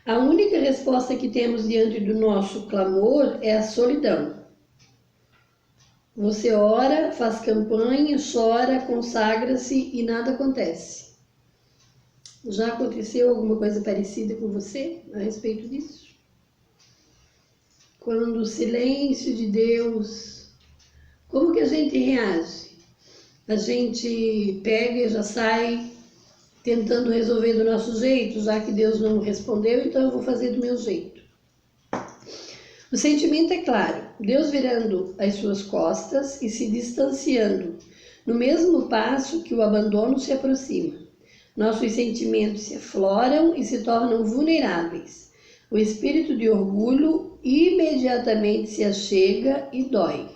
A única resposta que temos diante do nosso clamor é a solidão. Você ora, faz campanha, chora, consagra-se e nada acontece. Já aconteceu alguma coisa parecida com você a respeito disso? Quando o silêncio de Deus, como que a gente reage? A gente pega e já sai tentando resolver do nosso jeito, já que Deus não respondeu, então eu vou fazer do meu jeito. O sentimento é claro, Deus virando as suas costas e se distanciando, no mesmo passo que o abandono se aproxima. Nossos sentimentos se afloram e se tornam vulneráveis. O espírito de orgulho imediatamente se achega e dói.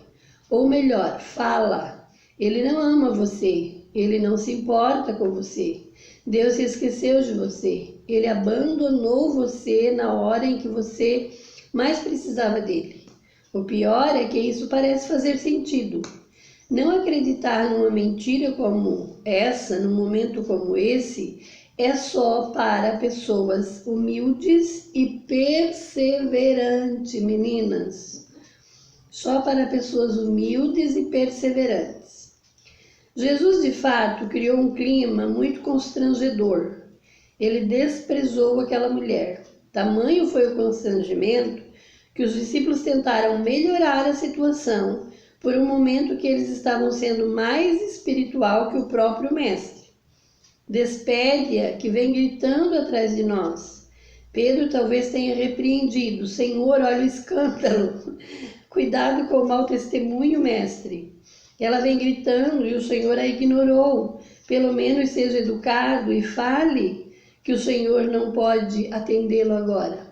Ou melhor, fala. Ele não ama você, ele não se importa com você. Deus se esqueceu de você. Ele abandonou você na hora em que você mais precisava dele. O pior é que isso parece fazer sentido. Não acreditar numa mentira como essa, num momento como esse, é só para pessoas humildes e perseverantes, meninas. Só para pessoas humildes e perseverantes. Jesus, de fato, criou um clima muito constrangedor. Ele desprezou aquela mulher. Tamanho foi o constrangimento que os discípulos tentaram melhorar a situação por um momento que eles estavam sendo mais espiritual que o próprio mestre. Despede-a que vem gritando atrás de nós. Pedro talvez tenha repreendido. Senhor, olha o escândalo. Cuidado com o mau testemunho, mestre. Ela vem gritando e o Senhor a ignorou. Pelo menos seja educado e fale que o Senhor não pode atendê-lo agora.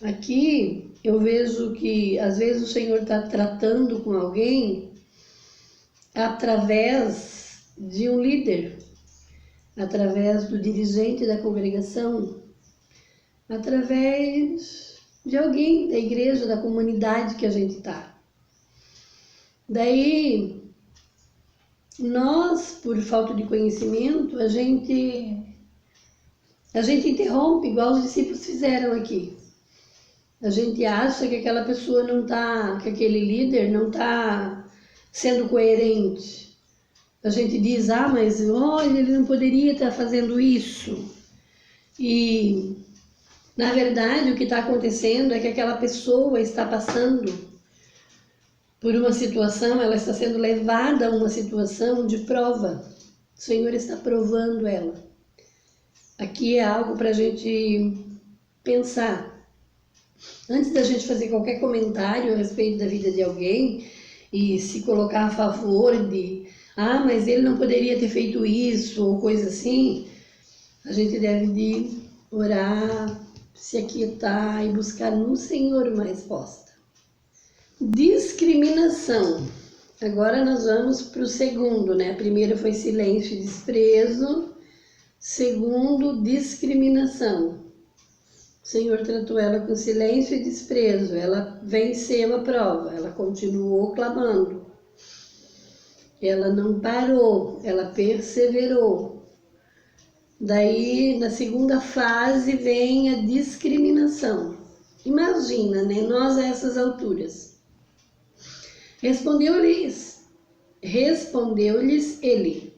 Aqui eu vejo que às vezes o Senhor está tratando com alguém através de um líder, através do dirigente da congregação, através de alguém da igreja, da comunidade que a gente está. Daí, nós, por falta de conhecimento, a gente interrompe, igual os discípulos fizeram aqui. A gente acha que aquela pessoa não está, que aquele líder não está sendo coerente. A gente diz, mas olha, ele não poderia estar fazendo isso. E, na verdade, o que está acontecendo é que aquela pessoa está passando por uma situação, ela está sendo levada a uma situação de prova. O Senhor está provando ela. Aqui é algo para a gente pensar. Antes da gente fazer qualquer comentário a respeito da vida de alguém e se colocar a favor de mas ele não poderia ter feito isso ou coisa assim, a gente deve de orar, se aquietar e buscar no Senhor uma resposta. Discriminação. Agora nós vamos para o segundo, né? A primeira foi silêncio e desprezo. Segundo, discriminação. O Senhor tratou ela com silêncio e desprezo. Ela venceu a prova, ela continuou clamando. Ela não parou, ela perseverou. Daí, na segunda fase, vem a discriminação. Imagina, né? Nós a essas alturas. Respondeu-lhes ele: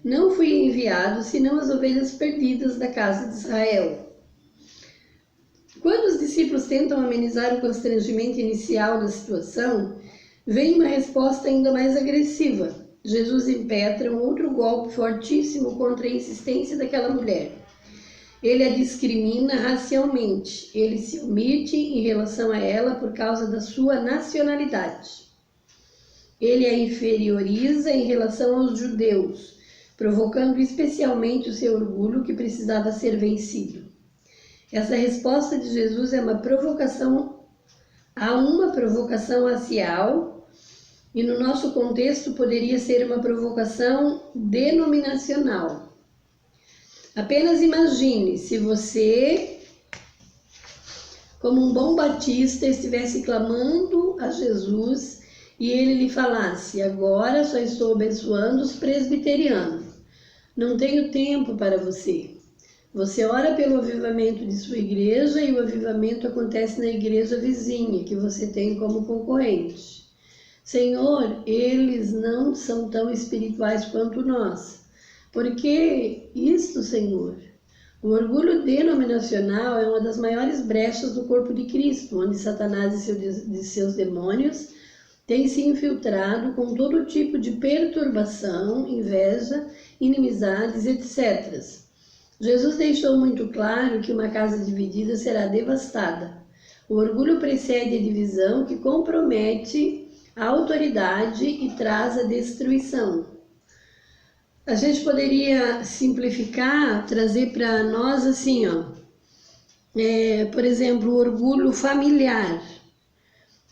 não fui enviado senão as ovelhas perdidas da casa de Israel. Quando os discípulos tentam amenizar o constrangimento inicial da situação, vem uma resposta ainda mais agressiva. Jesus impetra um outro golpe fortíssimo contra a insistência daquela mulher. Ele a discrimina racialmente. Ele se omite em relação a ela por causa da sua nacionalidade. Ele a inferioriza em relação aos judeus, provocando especialmente o seu orgulho que precisava ser vencido. Essa resposta de Jesus é uma provocação racial e no nosso contexto poderia ser uma provocação denominacional. Apenas imagine se você, como um bom batista, estivesse clamando a Jesus e ele lhe falasse: agora só estou abençoando os presbiterianos, não tenho tempo para você. Você ora pelo avivamento de sua igreja e o avivamento acontece na igreja vizinha, que você tem como concorrente. Senhor, eles não são tão espirituais quanto nós. Por que isto, Senhor? O orgulho denominacional é uma das maiores brechas do corpo de Cristo, onde Satanás e seus demônios têm se infiltrado com todo tipo de perturbação, inveja, inimizades, etc. Jesus deixou muito claro que uma casa dividida será devastada. O orgulho precede a divisão, que compromete a autoridade e traz a destruição. A gente poderia simplificar, trazer para nós assim, Por exemplo, o orgulho familiar.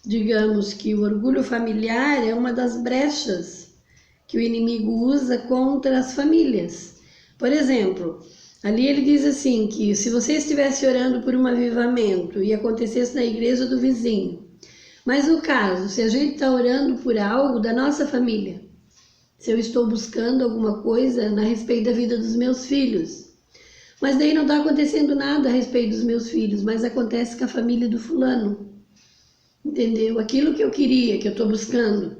Digamos que o orgulho familiar é uma das brechas que o inimigo usa contra as famílias. Por exemplo, ali ele diz assim que se você estivesse orando por um avivamento e acontecesse na igreja do vizinho, mas no caso, se a gente está orando por algo da nossa família, se eu estou buscando alguma coisa a respeito da vida dos meus filhos, mas daí não está acontecendo nada a respeito dos meus filhos, mas acontece com a família do fulano, entendeu? Aquilo que eu queria, que eu estou buscando,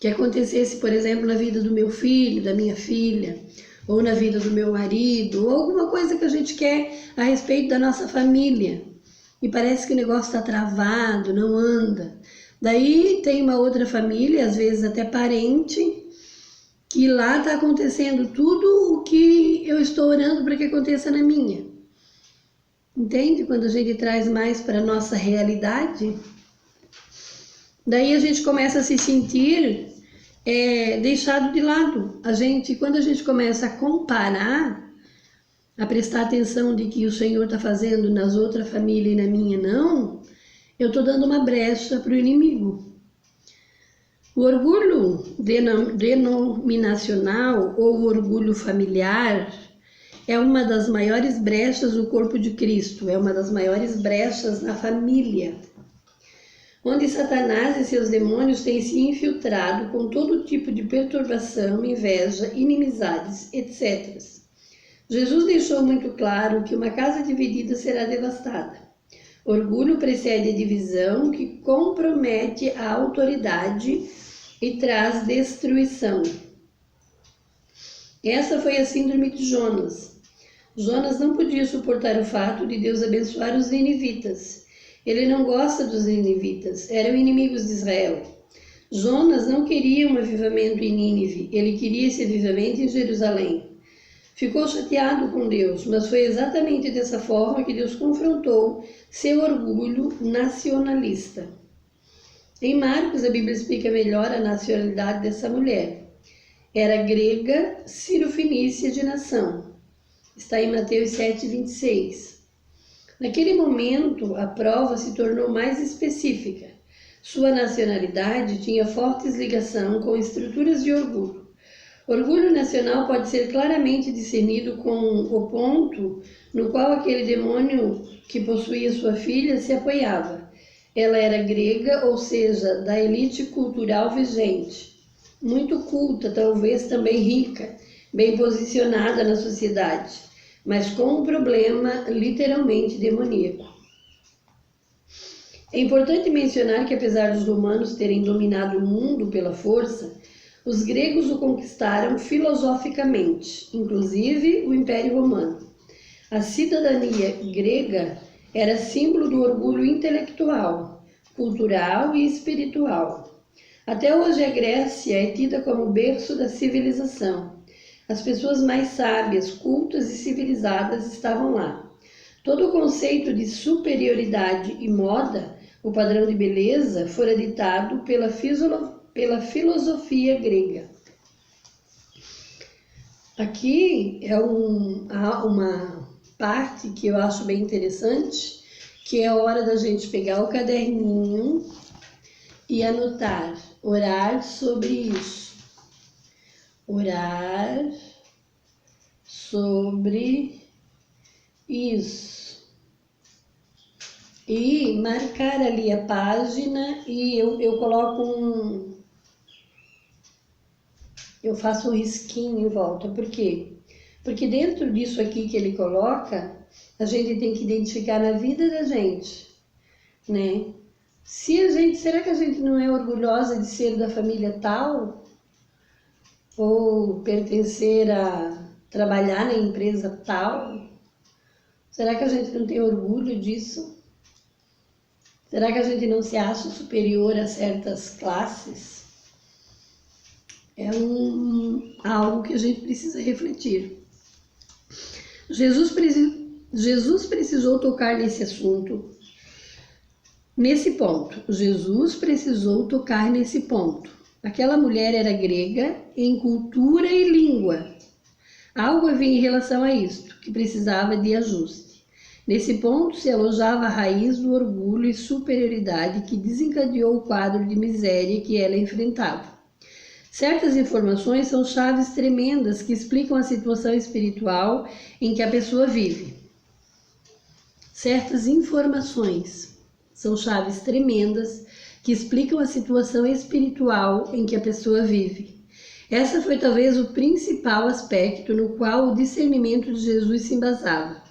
que acontecesse, por exemplo, na vida do meu filho, da minha filha, ou na vida do meu marido, ou alguma coisa que a gente quer a respeito da nossa família, e parece que o negócio está travado, não anda. Daí tem uma outra família, às vezes até parente, que lá está acontecendo tudo o que eu estou orando para que aconteça na minha. Entende? Quando a gente traz mais para a nossa realidade, daí a gente começa a se sentir deixado de lado. Quando a gente começa a comparar, a prestar atenção de que o Senhor está fazendo nas outras famílias e na minha não, eu estou dando uma brecha para o inimigo. O orgulho denominacional ou o orgulho familiar é uma das maiores brechas do corpo de Cristo, é uma das maiores brechas na família, onde Satanás e seus demônios têm se infiltrado com todo tipo de perturbação, inveja, inimizades, etc. Jesus deixou muito claro que uma casa dividida será devastada. Orgulho precede a divisão, que compromete a autoridade e traz destruição. Essa foi a síndrome de Jonas. Jonas não podia suportar o fato de Deus abençoar os ninivitas. Ele não gosta dos ninivitas, eram inimigos de Israel. Jonas não queria um avivamento em Nínive, ele queria esse avivamento em Jerusalém. Ficou chateado com Deus, mas foi exatamente dessa forma que Deus confrontou seu orgulho nacionalista. Em Marcos, a Bíblia explica melhor a nacionalidade dessa mulher. Era grega, sírio-fenícia de nação. Está em Mateus 7:26. Naquele momento, a prova se tornou mais específica. Sua nacionalidade tinha fortes ligações com estruturas de orgulho. Orgulho nacional pode ser claramente discernido com o ponto no qual aquele demônio que possuía sua filha se apoiava. Ela era grega, ou seja, da elite cultural vigente, muito culta, talvez também rica, bem posicionada na sociedade, mas com um problema literalmente demoníaco. É importante mencionar que, apesar dos romanos terem dominado o mundo pela força, os gregos o conquistaram filosoficamente, inclusive o Império Romano. A cidadania grega era símbolo do orgulho intelectual, cultural e espiritual. Até hoje a Grécia é tida como berço da civilização. As pessoas mais sábias, cultas e civilizadas estavam lá. Todo o conceito de superioridade e moda, o padrão de beleza, fora ditado pela filosofia grega. Aqui há uma parte que eu acho bem interessante, que é a hora da gente pegar o caderninho e anotar, orar sobre isso. Orar sobre isso. E marcar ali a página e eu coloco eu faço um risquinho em volta. Por quê? Porque dentro disso aqui que ele coloca, a gente tem que identificar na vida da gente, né? Será que a gente não é orgulhosa de ser da família tal? Ou pertencer a trabalhar na empresa tal? Será que a gente não tem orgulho disso? Será que a gente não se acha superior a certas classes? É algo que a gente precisa refletir. Jesus precisou tocar nesse assunto, nesse ponto. Jesus precisou tocar nesse ponto. Aquela mulher era grega em cultura e língua. Algo havia em relação a isto que precisava de ajuste. Nesse ponto se alojava a raiz do orgulho e superioridade que desencadeou o quadro de miséria que ela enfrentava. Certas informações são chaves tremendas que explicam a situação espiritual em que a pessoa vive. Certas informações são chaves tremendas que explicam a situação espiritual em que a pessoa vive. Essa foi talvez o principal aspecto no qual o discernimento de Jesus se embasava.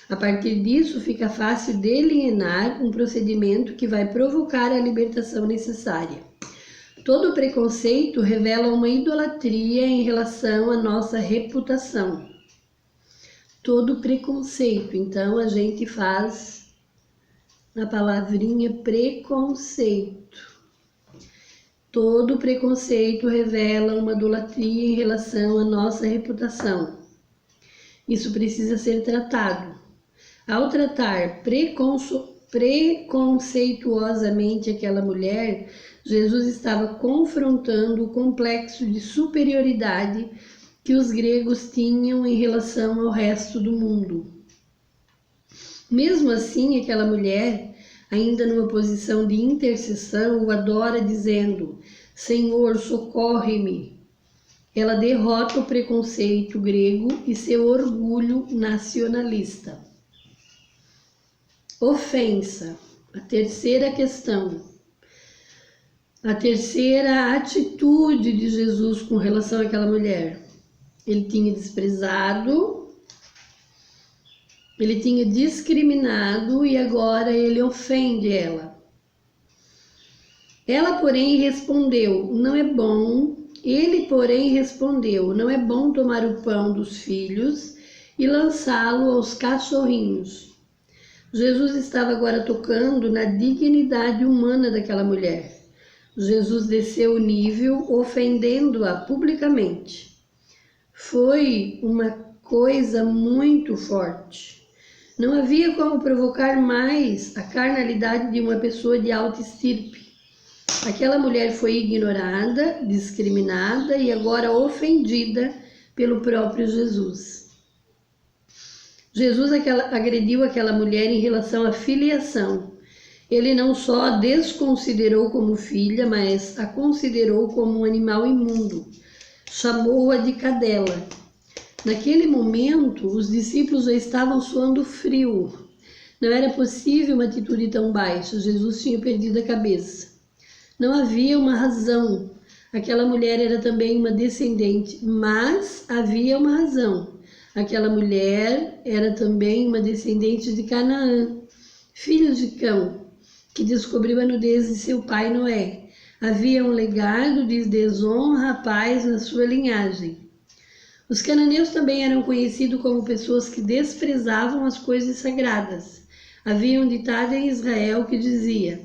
A partir disso, fica fácil delinear um procedimento que vai provocar a libertação necessária. Todo preconceito revela uma idolatria em relação à nossa reputação. Todo preconceito, então a gente faz a palavrinha preconceito. Todo preconceito revela uma idolatria em relação à nossa reputação. Isso precisa ser tratado. Ao tratar preconceituosamente aquela mulher, Jesus estava confrontando o complexo de superioridade que os gregos tinham em relação ao resto do mundo. Mesmo assim, aquela mulher, ainda numa posição de intercessão, o adora dizendo: Senhor, socorre-me. Ela derrota o preconceito grego e seu orgulho nacionalista. Ofensa, a terceira questão. A terceira atitude de Jesus com relação àquela mulher. Ele tinha desprezado, ele tinha discriminado e agora ele ofende ela. Ela, porém, respondeu: não é bom. Ele, porém, respondeu: não é bom tomar o pão dos filhos e lançá-lo aos cachorrinhos. Jesus estava agora tocando na dignidade humana daquela mulher. Jesus desceu o nível, ofendendo-a publicamente. Foi uma coisa muito forte. Não havia como provocar mais a carnalidade de uma pessoa de alta estirpe. Aquela mulher foi ignorada, discriminada e agora ofendida pelo próprio Jesus. Jesus agrediu aquela mulher em relação à filiação. Ele não só a desconsiderou como filha, mas a considerou como um animal imundo. Chamou-a de cadela. Naquele momento, os discípulos já estavam suando frio. Não era possível uma atitude tão baixa. Jesus tinha perdido a cabeça. Não havia uma razão. Aquela mulher era também uma descendente, mas havia uma razão. Aquela mulher era também uma descendente de Canaã, filhos de Cão, que descobriu a nudez de seu pai Noé. Havia um legado de desonra, paz na sua linhagem. Os cananeus também eram conhecidos como pessoas que desprezavam as coisas sagradas. Havia um ditado em Israel que dizia: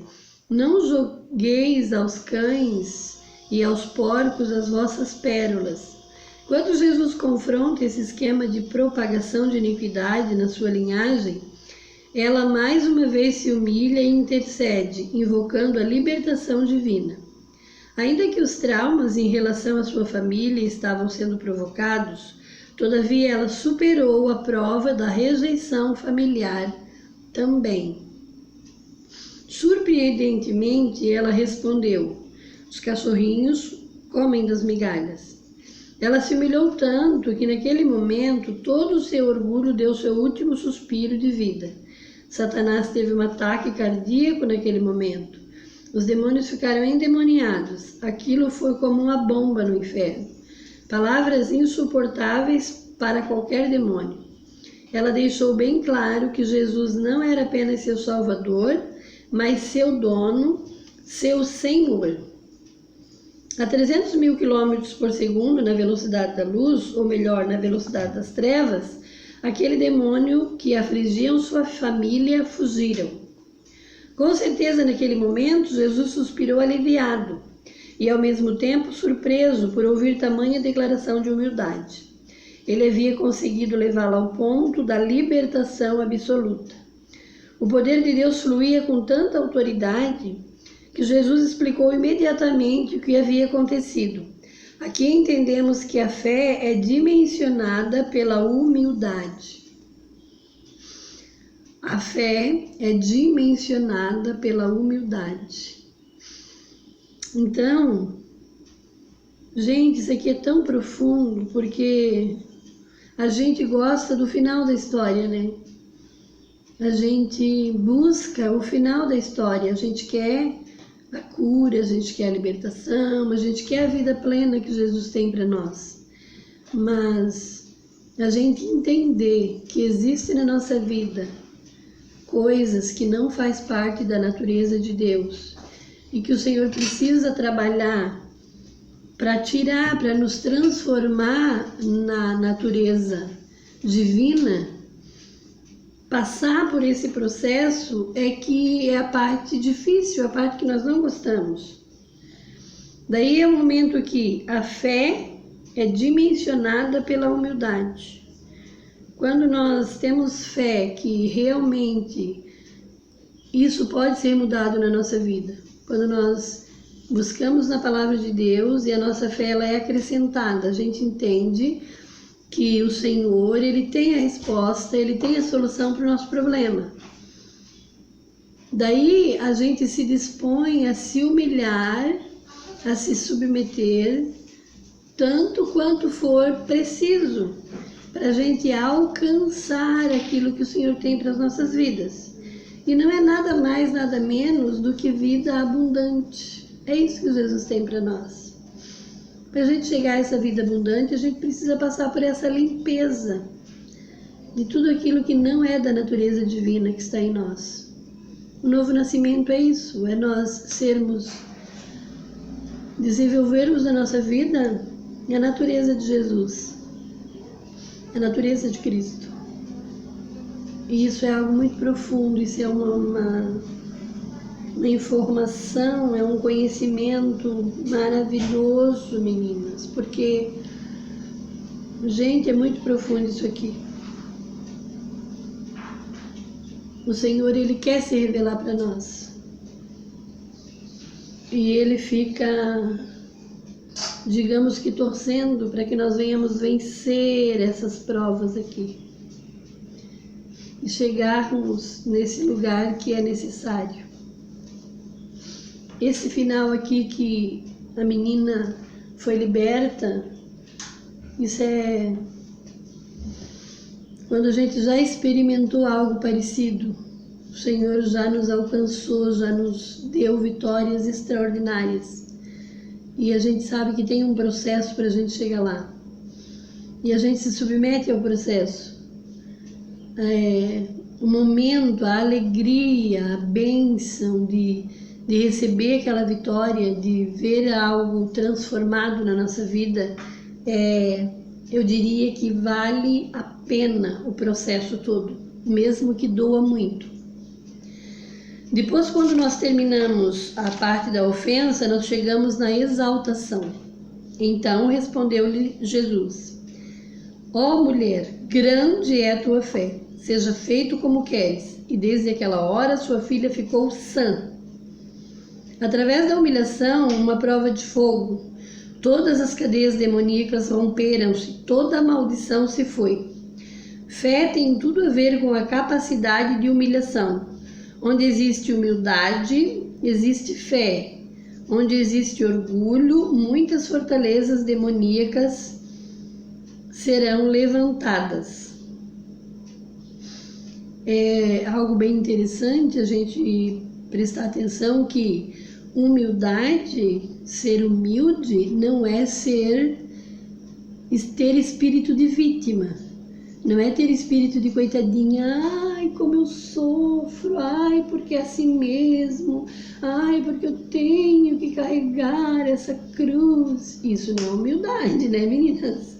não jogueis aos cães e aos porcos as vossas pérolas. Quando Jesus confronta esse esquema de propagação de iniquidade na sua linhagem, ela mais uma vez se humilha e intercede, invocando a libertação divina. Ainda que os traumas em relação à sua família estavam sendo provocados, todavia ela superou a prova da rejeição familiar também. Surpreendentemente, ela respondeu: os cachorrinhos comem das migalhas. Ela se humilhou tanto que naquele momento todo o seu orgulho deu seu último suspiro de vida. Satanás teve um ataque cardíaco naquele momento. Os demônios ficaram endemoniados. Aquilo foi como uma bomba no inferno. Palavras insuportáveis para qualquer demônio. Ela deixou bem claro que Jesus não era apenas seu Salvador, mas seu dono, seu Senhor. A 300 mil quilômetros por segundo na velocidade da luz, ou melhor, na velocidade das trevas, aquele demônio que afligiam sua família fugiram. Com certeza, naquele momento, Jesus suspirou aliviado e, ao mesmo tempo, surpreso por ouvir tamanha declaração de humildade. Ele havia conseguido levá-la ao ponto da libertação absoluta. O poder de Deus fluía com tanta autoridade que Jesus explicou imediatamente o que havia acontecido. Aqui entendemos que a fé é dimensionada pela humildade. A fé é dimensionada pela humildade. Então, gente, isso aqui é tão profundo porque a gente gosta do final da história, né? A gente busca o final da história, a gente quer a cura, a gente quer a libertação, a gente quer a vida plena que Jesus tem para nós. Mas a gente entender que existe na nossa vida coisas que não faz parte da natureza de Deus e que o Senhor precisa trabalhar para tirar, para nos transformar na natureza divina, passar por esse processo é que é a parte difícil, a parte que nós não gostamos. Daí é o momento que a fé é dimensionada pela humildade. Quando nós temos fé que realmente isso pode ser mudado na nossa vida, quando nós buscamos na palavra de Deus e a nossa fé ela é acrescentada, a gente entende que o Senhor ele tem a resposta, ele tem a solução para o nosso problema. Daí a gente se dispõe a se humilhar, a se submeter, tanto quanto for preciso, para a gente alcançar aquilo que o Senhor tem para as nossas vidas. E não é nada mais, nada menos do que vida abundante. É isso que Jesus tem para nós. Para a gente chegar a essa vida abundante, a gente precisa passar por essa limpeza de tudo aquilo que não é da natureza divina que está em nós. O novo nascimento é isso, é nós desenvolvermos na nossa vida a natureza de Jesus, a natureza de Cristo. E isso é algo muito profundo, isso é uma informação, é um conhecimento maravilhoso, meninas, porque, gente, é muito profundo isso aqui. O Senhor, Ele quer se revelar para nós. E Ele fica, digamos que torcendo para que nós venhamos vencer essas provas aqui. E chegarmos nesse lugar que é necessário. Esse final aqui que a menina foi liberta, isso é quando a gente já experimentou algo parecido. O Senhor já nos alcançou, já nos deu vitórias extraordinárias. E a gente sabe que tem um processo para a gente chegar lá. E a gente se submete ao processo. O momento, a alegria, a bênção de receber aquela vitória, de ver algo transformado na nossa vida, eu diria que vale a pena o processo todo, mesmo que doa muito. Depois, quando nós terminamos a parte da ofensa, nós chegamos na exaltação. Então respondeu-lhe Jesus: ó mulher, grande é a tua fé, seja feito como queres. E desde aquela hora sua filha ficou sã. Através da humilhação, uma prova de fogo, todas as cadeias demoníacas romperam-se, toda a maldição se foi. Fé tem tudo a ver com a capacidade de humilhação. Onde existe humildade, existe fé. Onde existe orgulho, muitas fortalezas demoníacas serão levantadas. É algo bem interessante a gente prestar atenção que humildade, ser humilde, não é ter espírito de vítima. Não é ter espírito de coitadinha, ai, como eu sofro, ai, porque é assim mesmo, ai, porque eu tenho que carregar essa cruz. Isso não é humildade, né, meninas?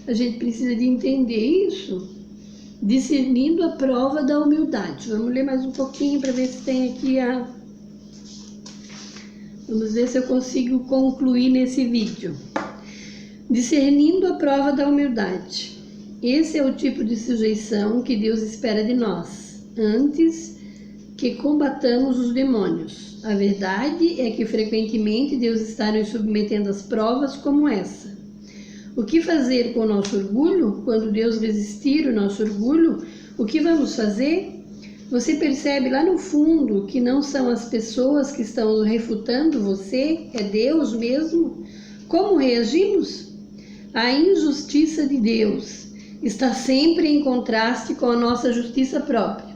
A gente precisa de entender isso, discernindo a prova da humildade. Vamos ler mais um pouquinho para ver se tem aqui Vamos ver se eu consigo concluir nesse vídeo. Discernindo a prova da humildade. Esse é o tipo de sujeição que Deus espera de nós, antes que combatamos os demônios. A verdade é que frequentemente Deus está nos submetendo às provas como essa. O que fazer com o nosso orgulho? Quando Deus resistir o nosso orgulho, o que vamos fazer? Você percebe lá no fundo que não são as pessoas que estão refutando você, é Deus mesmo? Como reagimos? A injustiça de Deus está sempre em contraste com a nossa justiça própria.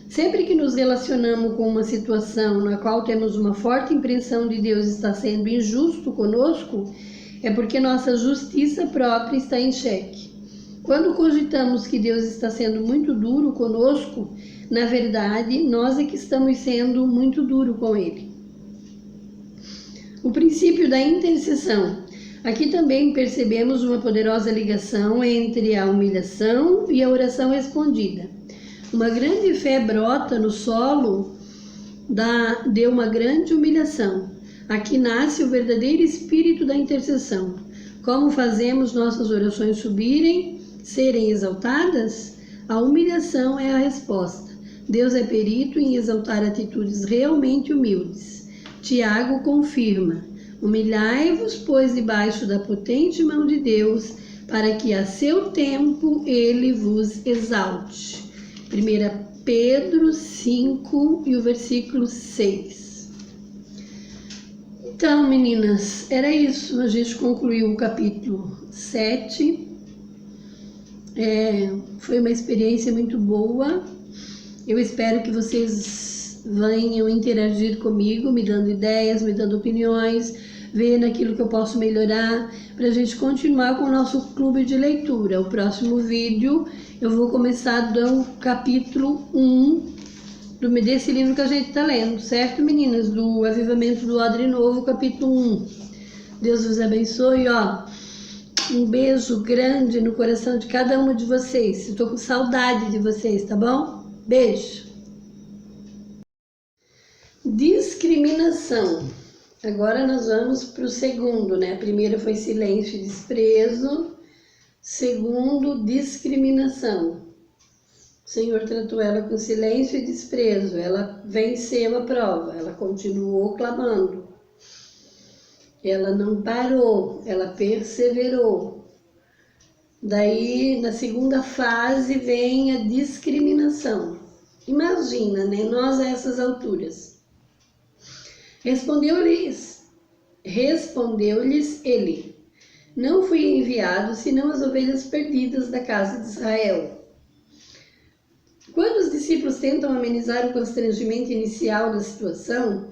Sempre que nos relacionamos com uma situação na qual temos uma forte impressão de Deus estar sendo injusto conosco, é porque nossa justiça própria está em xeque. Quando cogitamos que Deus está sendo muito duro conosco, na verdade, nós é que estamos sendo muito duro com Ele. O princípio da intercessão. Aqui também percebemos uma poderosa ligação entre a humilhação e a oração respondida. Uma grande fé brota no solo de uma grande humilhação. Aqui nasce o verdadeiro espírito da intercessão. Como fazemos nossas orações subirem, serem exaltadas? A humilhação é a resposta. Deus é perito em exaltar atitudes realmente humildes. Tiago confirma: humilhai-vos, pois, debaixo da potente mão de Deus, para que a seu tempo ele vos exalte. 1 Pedro 5 e o versículo 6. Então, meninas, era isso. A gente concluiu o capítulo 7. Foi uma experiência muito boa. Eu espero que vocês venham interagir comigo, me dando ideias, me dando opiniões, vendo aquilo que eu posso melhorar, para a gente continuar com o nosso clube de leitura. O próximo vídeo eu vou começar do capítulo 1 desse livro que a gente está lendo, certo, meninas? Do Avivamento do Odre Novo, capítulo 1. Deus vos abençoe, um beijo grande no coração de cada uma de vocês. Eu tô com saudade de vocês, tá bom? Beijo. Discriminação. Agora nós vamos para o segundo, né? A primeira foi silêncio e desprezo. Segundo, discriminação. O Senhor tratou ela com silêncio e desprezo. Ela venceu a prova, ela continuou clamando. Ela não parou, ela perseverou. Daí, na segunda fase, vem a discriminação. Imagina, né? Nós a essas alturas. Respondeu-lhes ele: não fui enviado senão as ovelhas perdidas da casa de Israel. Quando os discípulos tentam amenizar o constrangimento inicial da situação,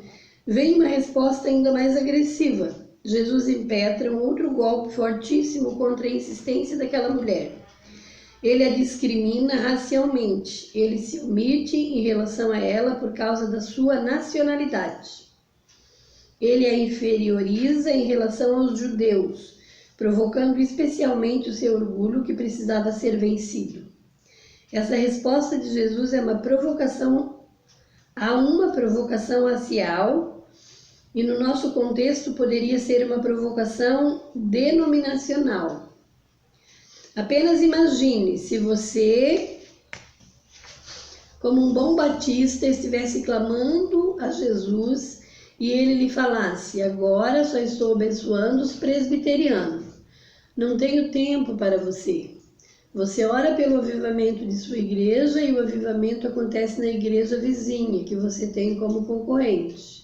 vem uma resposta ainda mais agressiva. Jesus impetra um outro golpe fortíssimo contra a insistência daquela mulher. Ele a discrimina racialmente. Ele se omite em relação a ela por causa da sua nacionalidade. Ele a inferioriza em relação aos judeus, provocando especialmente o seu orgulho que precisava ser vencido. Essa resposta de Jesus é uma provocação racial, e no nosso contexto poderia ser uma provocação denominacional. Apenas imagine se você, como um bom batista, estivesse clamando a Jesus e ele lhe falasse: agora só estou abençoando os presbiterianos. Não tenho tempo para você. Você ora pelo avivamento de sua igreja e o avivamento acontece na igreja vizinha, que você tem como concorrente.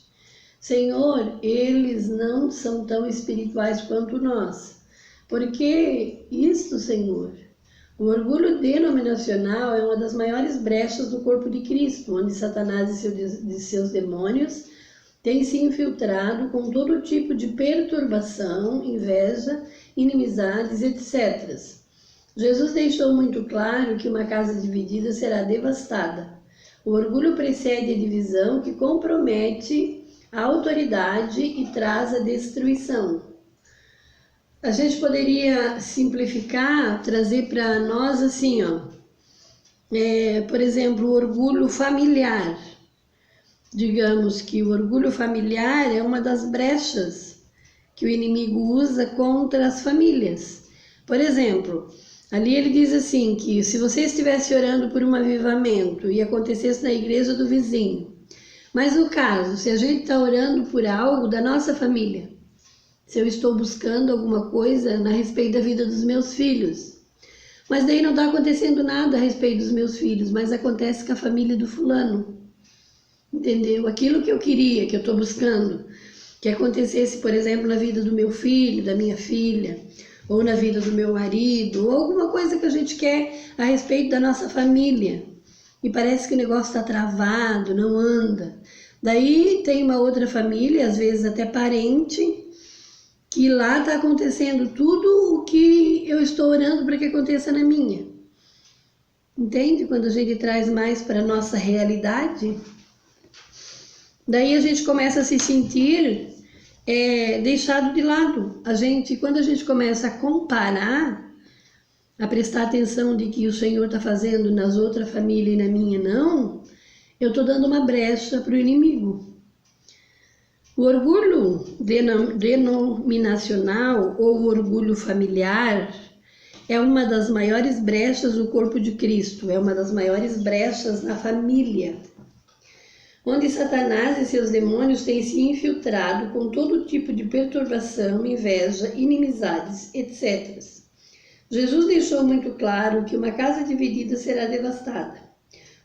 Senhor, eles não são tão espirituais quanto nós. Por que isto, Senhor? O orgulho denominacional é uma das maiores brechas do corpo de Cristo, onde Satanás e seus demônios têm se infiltrado com todo tipo de perturbação, inveja, inimizades, etc. Jesus deixou muito claro que uma casa dividida será devastada. O orgulho precede a divisão, que compromete a autoridade e traz a destruição. A gente poderia simplificar, trazer para nós assim, por exemplo, o orgulho familiar. Digamos que o orgulho familiar é uma das brechas que o inimigo usa contra as famílias. Por exemplo, ali ele diz assim, que se você estivesse orando por um avivamento e acontecesse na igreja do vizinho, mas no caso, se a gente está orando por algo da nossa família, se eu estou buscando alguma coisa a respeito da vida dos meus filhos, Mas daí não está acontecendo nada a respeito dos meus filhos, mas acontece com a família do fulano. Entendeu? Aquilo que eu queria, que eu estou buscando, que acontecesse, por exemplo, na vida do meu filho, da minha filha, ou na vida do meu marido, ou alguma coisa que a gente quer a respeito da nossa família. E parece que o negócio está travado, não anda. Daí tem uma outra família, às vezes até parente, que lá está acontecendo tudo o que eu estou orando para que aconteça na minha. Entende? Quando a gente traz mais para a nossa realidade, daí a gente começa a se sentir deixado de lado. Quando a gente começa a comparar, a prestar atenção de que o Senhor está fazendo nas outras famílias e na minha não, eu estou dando uma brecha para o inimigo. O orgulho denominacional ou o orgulho familiar é uma das maiores brechas no corpo de Cristo, é uma das maiores brechas na família, onde Satanás e seus demônios têm se infiltrado com todo tipo de perturbação, inveja, inimizades, etc. Jesus deixou muito claro que uma casa dividida será devastada.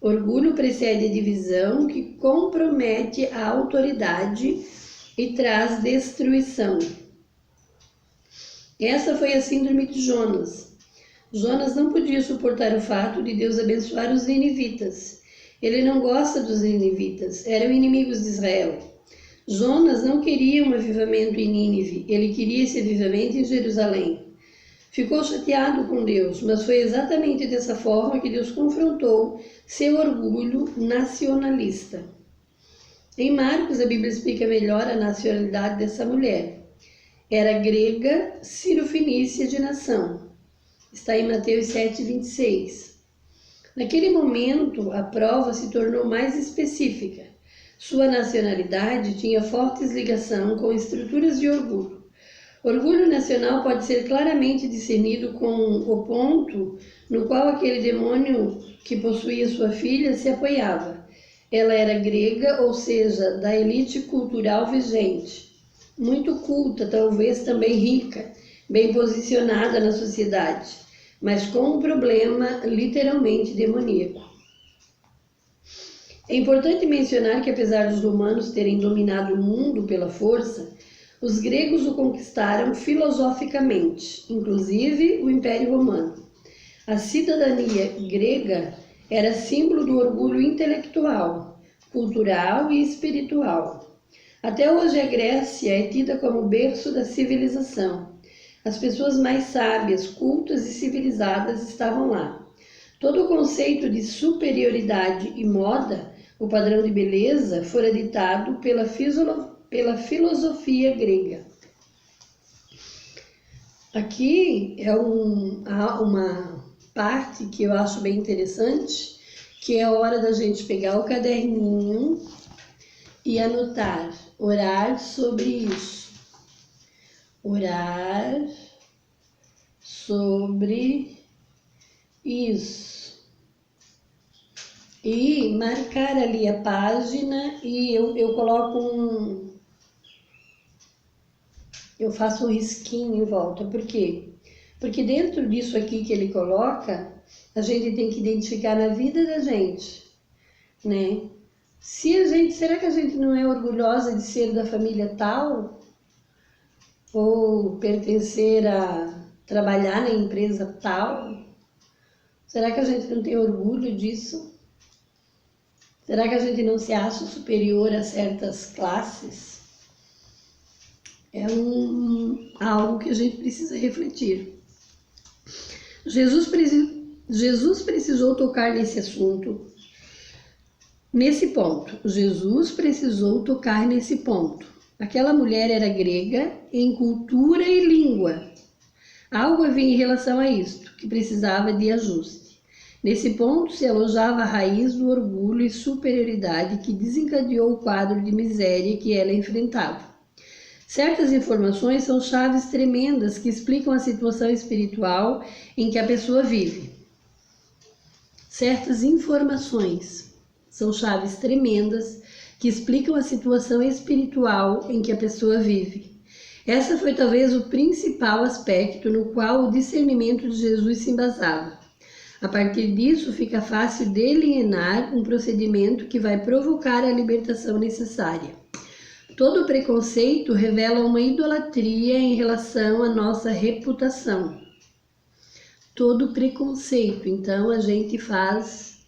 Orgulho precede a divisão, que compromete a autoridade e traz destruição. Essa foi a síndrome de Jonas. Jonas não podia suportar o fato de Deus abençoar os ninivitas. Ele não gosta dos ninivitas, eram inimigos de Israel. Jonas não queria um avivamento em Nínive, ele queria esse avivamento em Jerusalém. Ficou chateado com Deus, mas foi exatamente dessa forma que Deus confrontou seu orgulho nacionalista. Em Marcos, a Bíblia explica melhor a nacionalidade dessa mulher. Era grega, sírio-fenícia de nação. Está em Mateus 7:26. Naquele momento, a prova se tornou mais específica. Sua nacionalidade tinha fortes ligações com estruturas de orgulho. Orgulho nacional pode ser claramente discernido com o ponto no qual aquele demônio que possuía sua filha se apoiava. Ela era grega, ou seja, da elite cultural vigente, muito culta, talvez também rica, bem posicionada na sociedade, mas com um problema literalmente demoníaco. É importante mencionar que, apesar dos romanos terem dominado o mundo pela força, os gregos o conquistaram filosoficamente, inclusive o Império Romano. A cidadania grega era símbolo do orgulho intelectual, cultural e espiritual. Até hoje a Grécia é tida como o berço da civilização. As pessoas mais sábias, cultas e civilizadas estavam lá. Todo o conceito de superioridade e moda, o padrão de beleza, fora ditado pela filosofia grega. Aqui é uma parte que eu acho bem interessante, que é a hora da gente pegar o caderninho e anotar, orar sobre isso. Orar sobre isso. E marcar ali a página e eu coloco eu faço um risquinho em volta. Por quê? Porque dentro disso aqui que ele coloca, a gente tem que identificar na vida da gente, né? Será que a gente não é orgulhosa de ser da família tal? Ou pertencer a trabalhar na empresa tal? Será que a gente não tem orgulho disso? Será que a gente não se acha superior a certas classes? É algo que a gente precisa refletir. Jesus precisou tocar nesse assunto, nesse ponto. Jesus precisou tocar nesse ponto. Aquela mulher era grega em cultura e língua. Algo havia em relação a isto, que precisava de ajuste. Nesse ponto se alojava a raiz do orgulho e superioridade que desencadeou o quadro de miséria que ela enfrentava. Certas informações são chaves tremendas que explicam a situação espiritual em que a pessoa vive. Certas informações são chaves tremendas que explicam a situação espiritual em que a pessoa vive. Essa foi talvez o principal aspecto no qual o discernimento de Jesus se embasava. A partir disso, fica fácil delinear um procedimento que vai provocar a libertação necessária. Todo preconceito revela uma idolatria em relação à nossa reputação. Todo preconceito, então a gente faz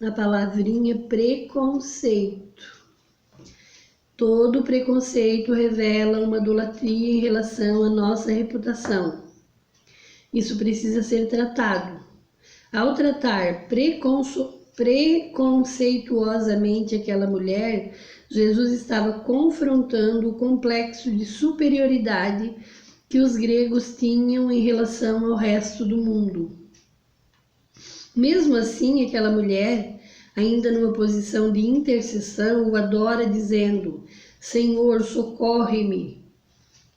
a palavrinha preconceito. Todo preconceito revela uma idolatria em relação à nossa reputação. Isso precisa ser tratado. Ao tratar preconceituosamente aquela mulher, Jesus estava confrontando o complexo de superioridade que os gregos tinham em relação ao resto do mundo. Mesmo assim, aquela mulher, ainda numa posição de intercessão, o adora dizendo: Senhor, socorre-me.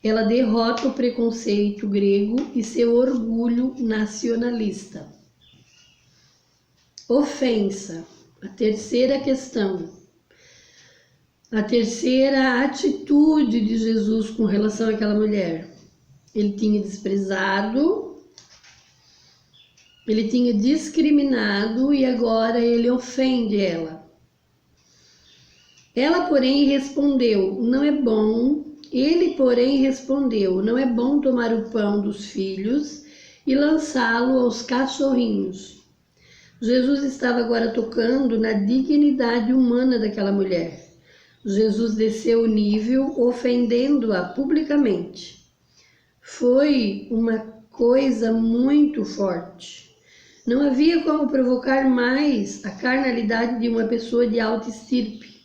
Ela derrota o preconceito grego e seu orgulho nacionalista. Ofensa, a terceira questão. A terceira atitude de Jesus com relação àquela mulher. Ele tinha desprezado, ele tinha discriminado e agora ele ofende ela. Ela, porém, respondeu: não é bom. Ele, porém, respondeu: não é bom tomar o pão dos filhos e lançá-lo aos cachorrinhos. Jesus estava agora tocando na dignidade humana daquela mulher. Jesus desceu o nível, ofendendo-a publicamente. Foi uma coisa muito forte. Não havia como provocar mais a carnalidade de uma pessoa de alta estirpe.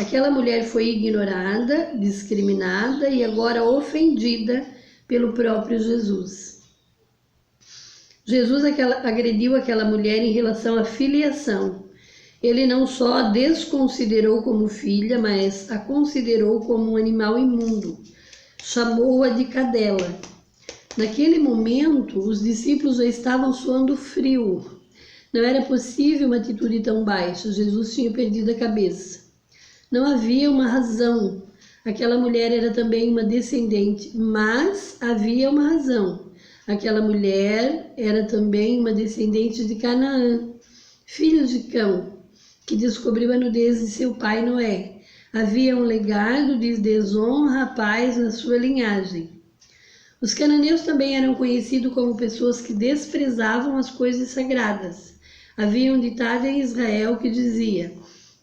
Aquela mulher foi ignorada, discriminada e agora ofendida pelo próprio Jesus. Jesus agrediu aquela mulher em relação à filiação. Ele não só a desconsiderou como filha, mas a considerou como um animal imundo. Chamou-a de cadela. Naquele momento, os discípulos já estavam suando frio. Não era possível uma atitude tão baixa. Jesus tinha perdido a cabeça. Não havia uma razão. Aquela mulher era também uma descendente, mas havia uma razão. Aquela mulher era também uma descendente de Canaã, filho de Cão, que descobriu a nudez de seu pai Noé. Havia um legado de desonra, paz na sua linhagem. Os cananeus também eram conhecidos como pessoas que desprezavam as coisas sagradas. Havia um ditado em Israel que dizia: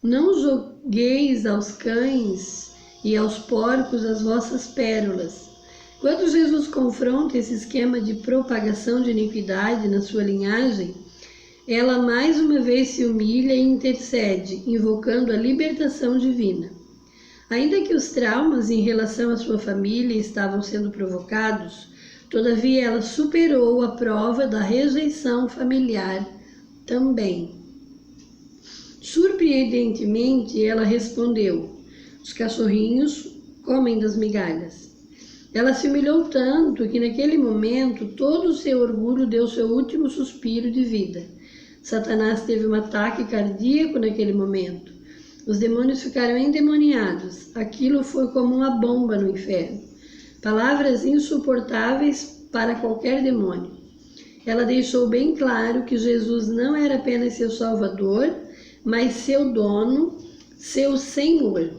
não jogueis aos cães e aos porcos as vossas pérolas. Quando Jesus confronta esse esquema de propagação de iniquidade na sua linhagem, ela mais uma vez se humilha e intercede, invocando a libertação divina. Ainda que os traumas em relação à sua família estavam sendo provocados, todavia ela superou a prova da rejeição familiar também. Surpreendentemente, ela respondeu: os cachorrinhos comem das migalhas. Ela se humilhou tanto que naquele momento todo o seu orgulho deu seu último suspiro de vida. Satanás teve um ataque cardíaco naquele momento. Os demônios ficaram endemoniados. Aquilo foi como uma bomba no inferno. Palavras insuportáveis para qualquer demônio. Ela deixou bem claro que Jesus não era apenas seu Salvador, mas seu dono, seu Senhor.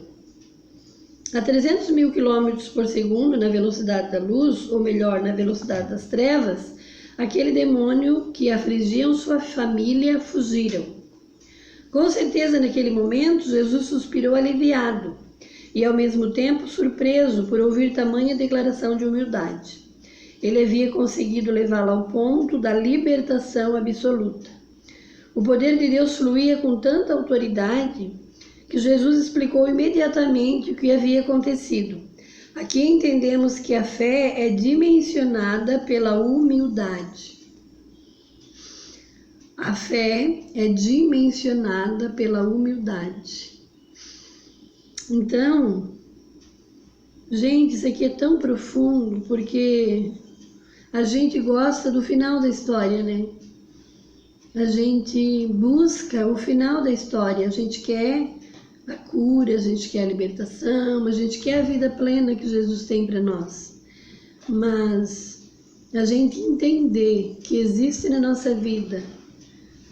A 300 mil quilômetros por segundo na velocidade da luz, ou melhor, na velocidade das trevas, aquele demônio que afligiam sua família fugiram. Com certeza, naquele momento, Jesus suspirou aliviado e, ao mesmo tempo, surpreso por ouvir tamanha declaração de humildade. Ele havia conseguido levá-la ao ponto da libertação absoluta. O poder de Deus fluía com tanta autoridade que Jesus explicou imediatamente o que havia acontecido. Aqui entendemos que a fé é dimensionada pela humildade. A fé é dimensionada pela humildade. Então, gente, isso aqui é tão profundo porque a gente gosta do final da história, né? A gente busca o final da história, a gente quer a cura, a gente quer a libertação, a gente quer a vida plena que Jesus tem para nós. Mas a gente entender que existe na nossa vida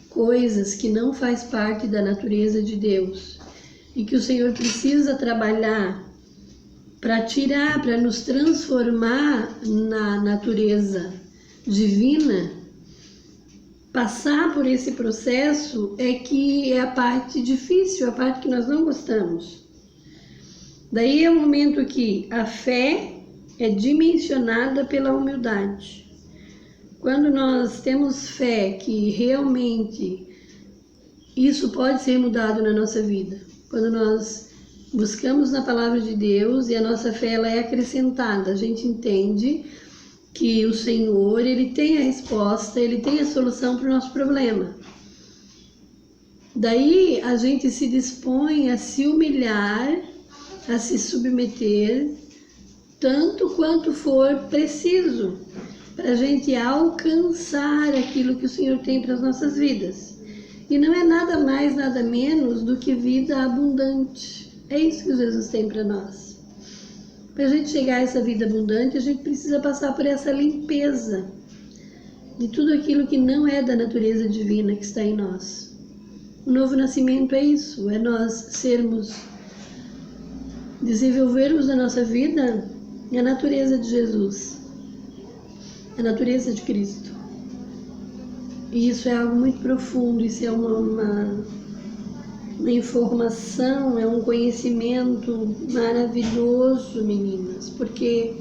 coisas que não faz parte da natureza de Deus e que o Senhor precisa trabalhar para tirar, para nos transformar na natureza divina, passar por esse processo é que é a parte difícil, a parte que nós não gostamos. Daí é o momento que a fé é dimensionada pela humildade. Quando nós temos fé que realmente isso pode ser mudado na nossa vida, quando nós buscamos na palavra de Deus e a nossa fé ela é acrescentada, a gente entende que o Senhor ele tem a resposta, ele tem a solução para o nosso problema. Daí a gente se dispõe a se humilhar, a se submeter, tanto quanto for preciso, para a gente alcançar aquilo que o Senhor tem para as nossas vidas. E não é nada mais, nada menos do que vida abundante. É isso que Jesus tem para nós. Para a gente chegar a essa vida abundante, a gente precisa passar por essa limpeza de tudo aquilo que não é da natureza divina que está em nós. O novo nascimento é isso, é nós desenvolvermos na nossa vida a natureza de Jesus, a natureza de Cristo. E isso é algo muito profundo, isso é uma informação, é um conhecimento maravilhoso, meninas, porque,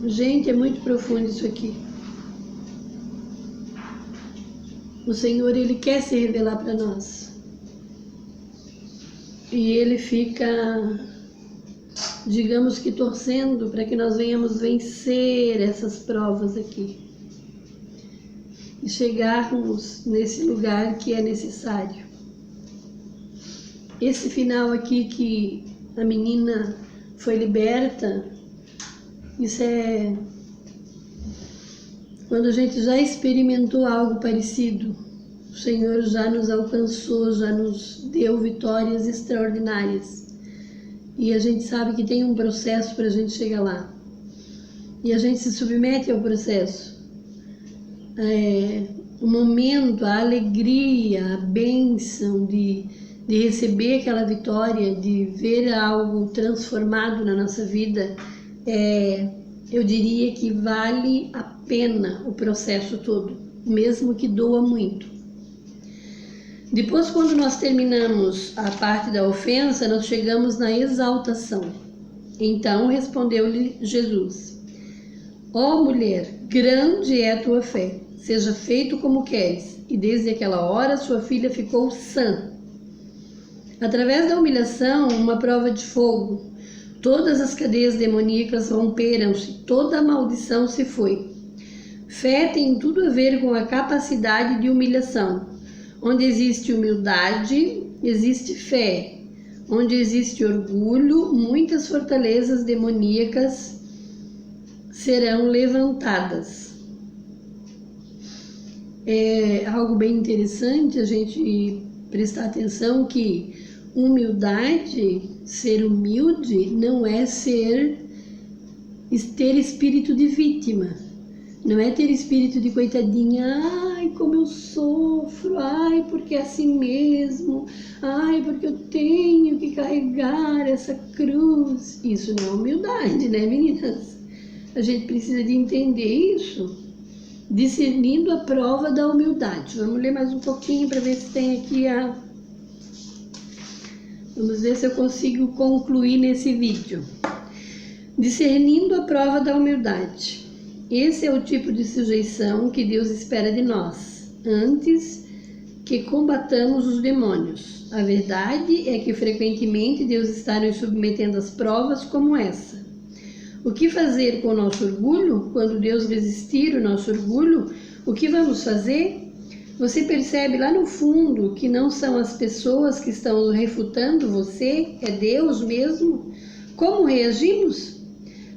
gente, é muito profundo isso aqui. O Senhor, Ele quer se revelar para nós. E Ele fica, digamos que torcendo para que nós venhamos vencer essas provas aqui. E chegarmos nesse lugar que é necessário. Esse final aqui que a menina foi liberta, isso é quando a gente já experimentou algo parecido. O Senhor já nos alcançou, já nos deu vitórias extraordinárias. E a gente sabe que tem um processo para a gente chegar lá. E a gente se submete ao processo. O momento, a alegria, a bênção de receber aquela vitória, de ver algo transformado na nossa vida, eu diria que vale a pena o processo todo, mesmo que doa muito. Depois, quando nós terminamos a parte da ofensa, nós chegamos na exaltação. Então respondeu-lhe Jesus: ó mulher, grande é a tua fé, seja feito como queres. E desde aquela hora sua filha ficou sã. Através da humilhação, uma prova de fogo, todas as cadeias demoníacas romperam-se, toda a maldição se foi. Fé tem tudo a ver com a capacidade de humilhação. Onde existe humildade, existe fé. Onde existe orgulho, muitas fortalezas demoníacas serão levantadas. É algo bem interessante a gente prestar atenção que humildade, ser humilde, não é ter espírito de vítima. Não é ter espírito de coitadinha, ai, como eu sofro, ai, porque é assim mesmo, ai, porque eu tenho que carregar essa cruz. Isso não é humildade, né, meninas? A gente precisa de entender isso, discernindo a prova da humildade. Vamos ler mais um pouquinho para ver se tem aqui Vamos ver se eu consigo concluir nesse vídeo. Discernindo a prova da humildade. Esse é o tipo de sujeição que Deus espera de nós, antes que combatamos os demônios. A verdade é que frequentemente Deus está nos submetendo às provas como essa. O que fazer com o nosso orgulho? Quando Deus resistir o nosso orgulho, o que vamos fazer? Você percebe lá no fundo que não são as pessoas que estão refutando você, é Deus mesmo? Como reagimos?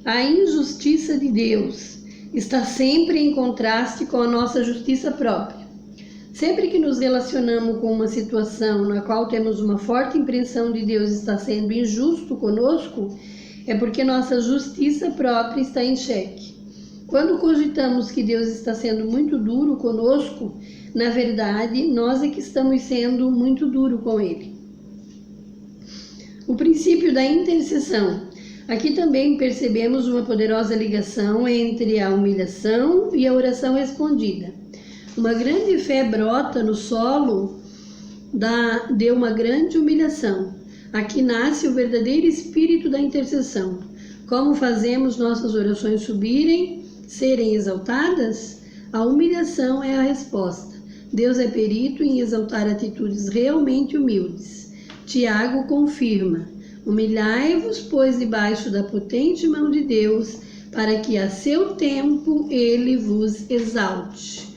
A injustiça de Deus está sempre em contraste com a nossa justiça própria. Sempre que nos relacionamos com uma situação na qual temos uma forte impressão de Deus está sendo injusto conosco, é porque nossa justiça própria está em xeque. Quando cogitamos que Deus está sendo muito duro conosco, na verdade, nós é que estamos sendo muito duro com Ele. O princípio da intercessão. Aqui também percebemos uma poderosa ligação entre a humilhação e a oração respondida. Uma grande fé brota no solo de uma grande humilhação. Aqui nasce o verdadeiro espírito da intercessão. Como fazemos nossas orações subirem, serem exaltadas? A humilhação é a resposta. Deus é perito em exaltar atitudes realmente humildes. Tiago confirma: humilhai-vos, pois, debaixo da potente mão de Deus, para que a seu tempo ele vos exalte.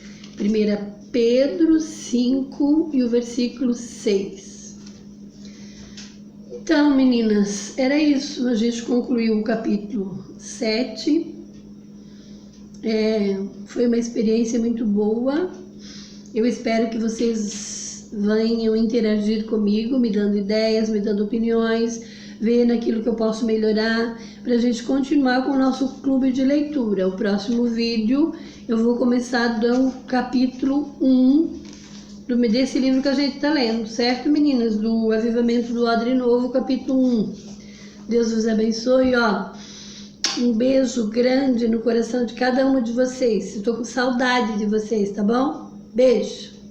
1 Pedro 5 e o versículo 6. Então, meninas, era isso. A gente concluiu o capítulo 7. Foi uma experiência muito boa. Eu espero que vocês venham interagir comigo, me dando ideias, me dando opiniões, vendo aquilo que eu posso melhorar, para a gente continuar com o nosso clube de leitura. O próximo vídeo eu vou começar do capítulo 1 desse livro que a gente está lendo, certo, meninas? Do Avivamento do Odre Novo, capítulo 1. Deus vos abençoe, um beijo grande no coração de cada uma de vocês. Estou com saudade de vocês, tá bom? Beijo!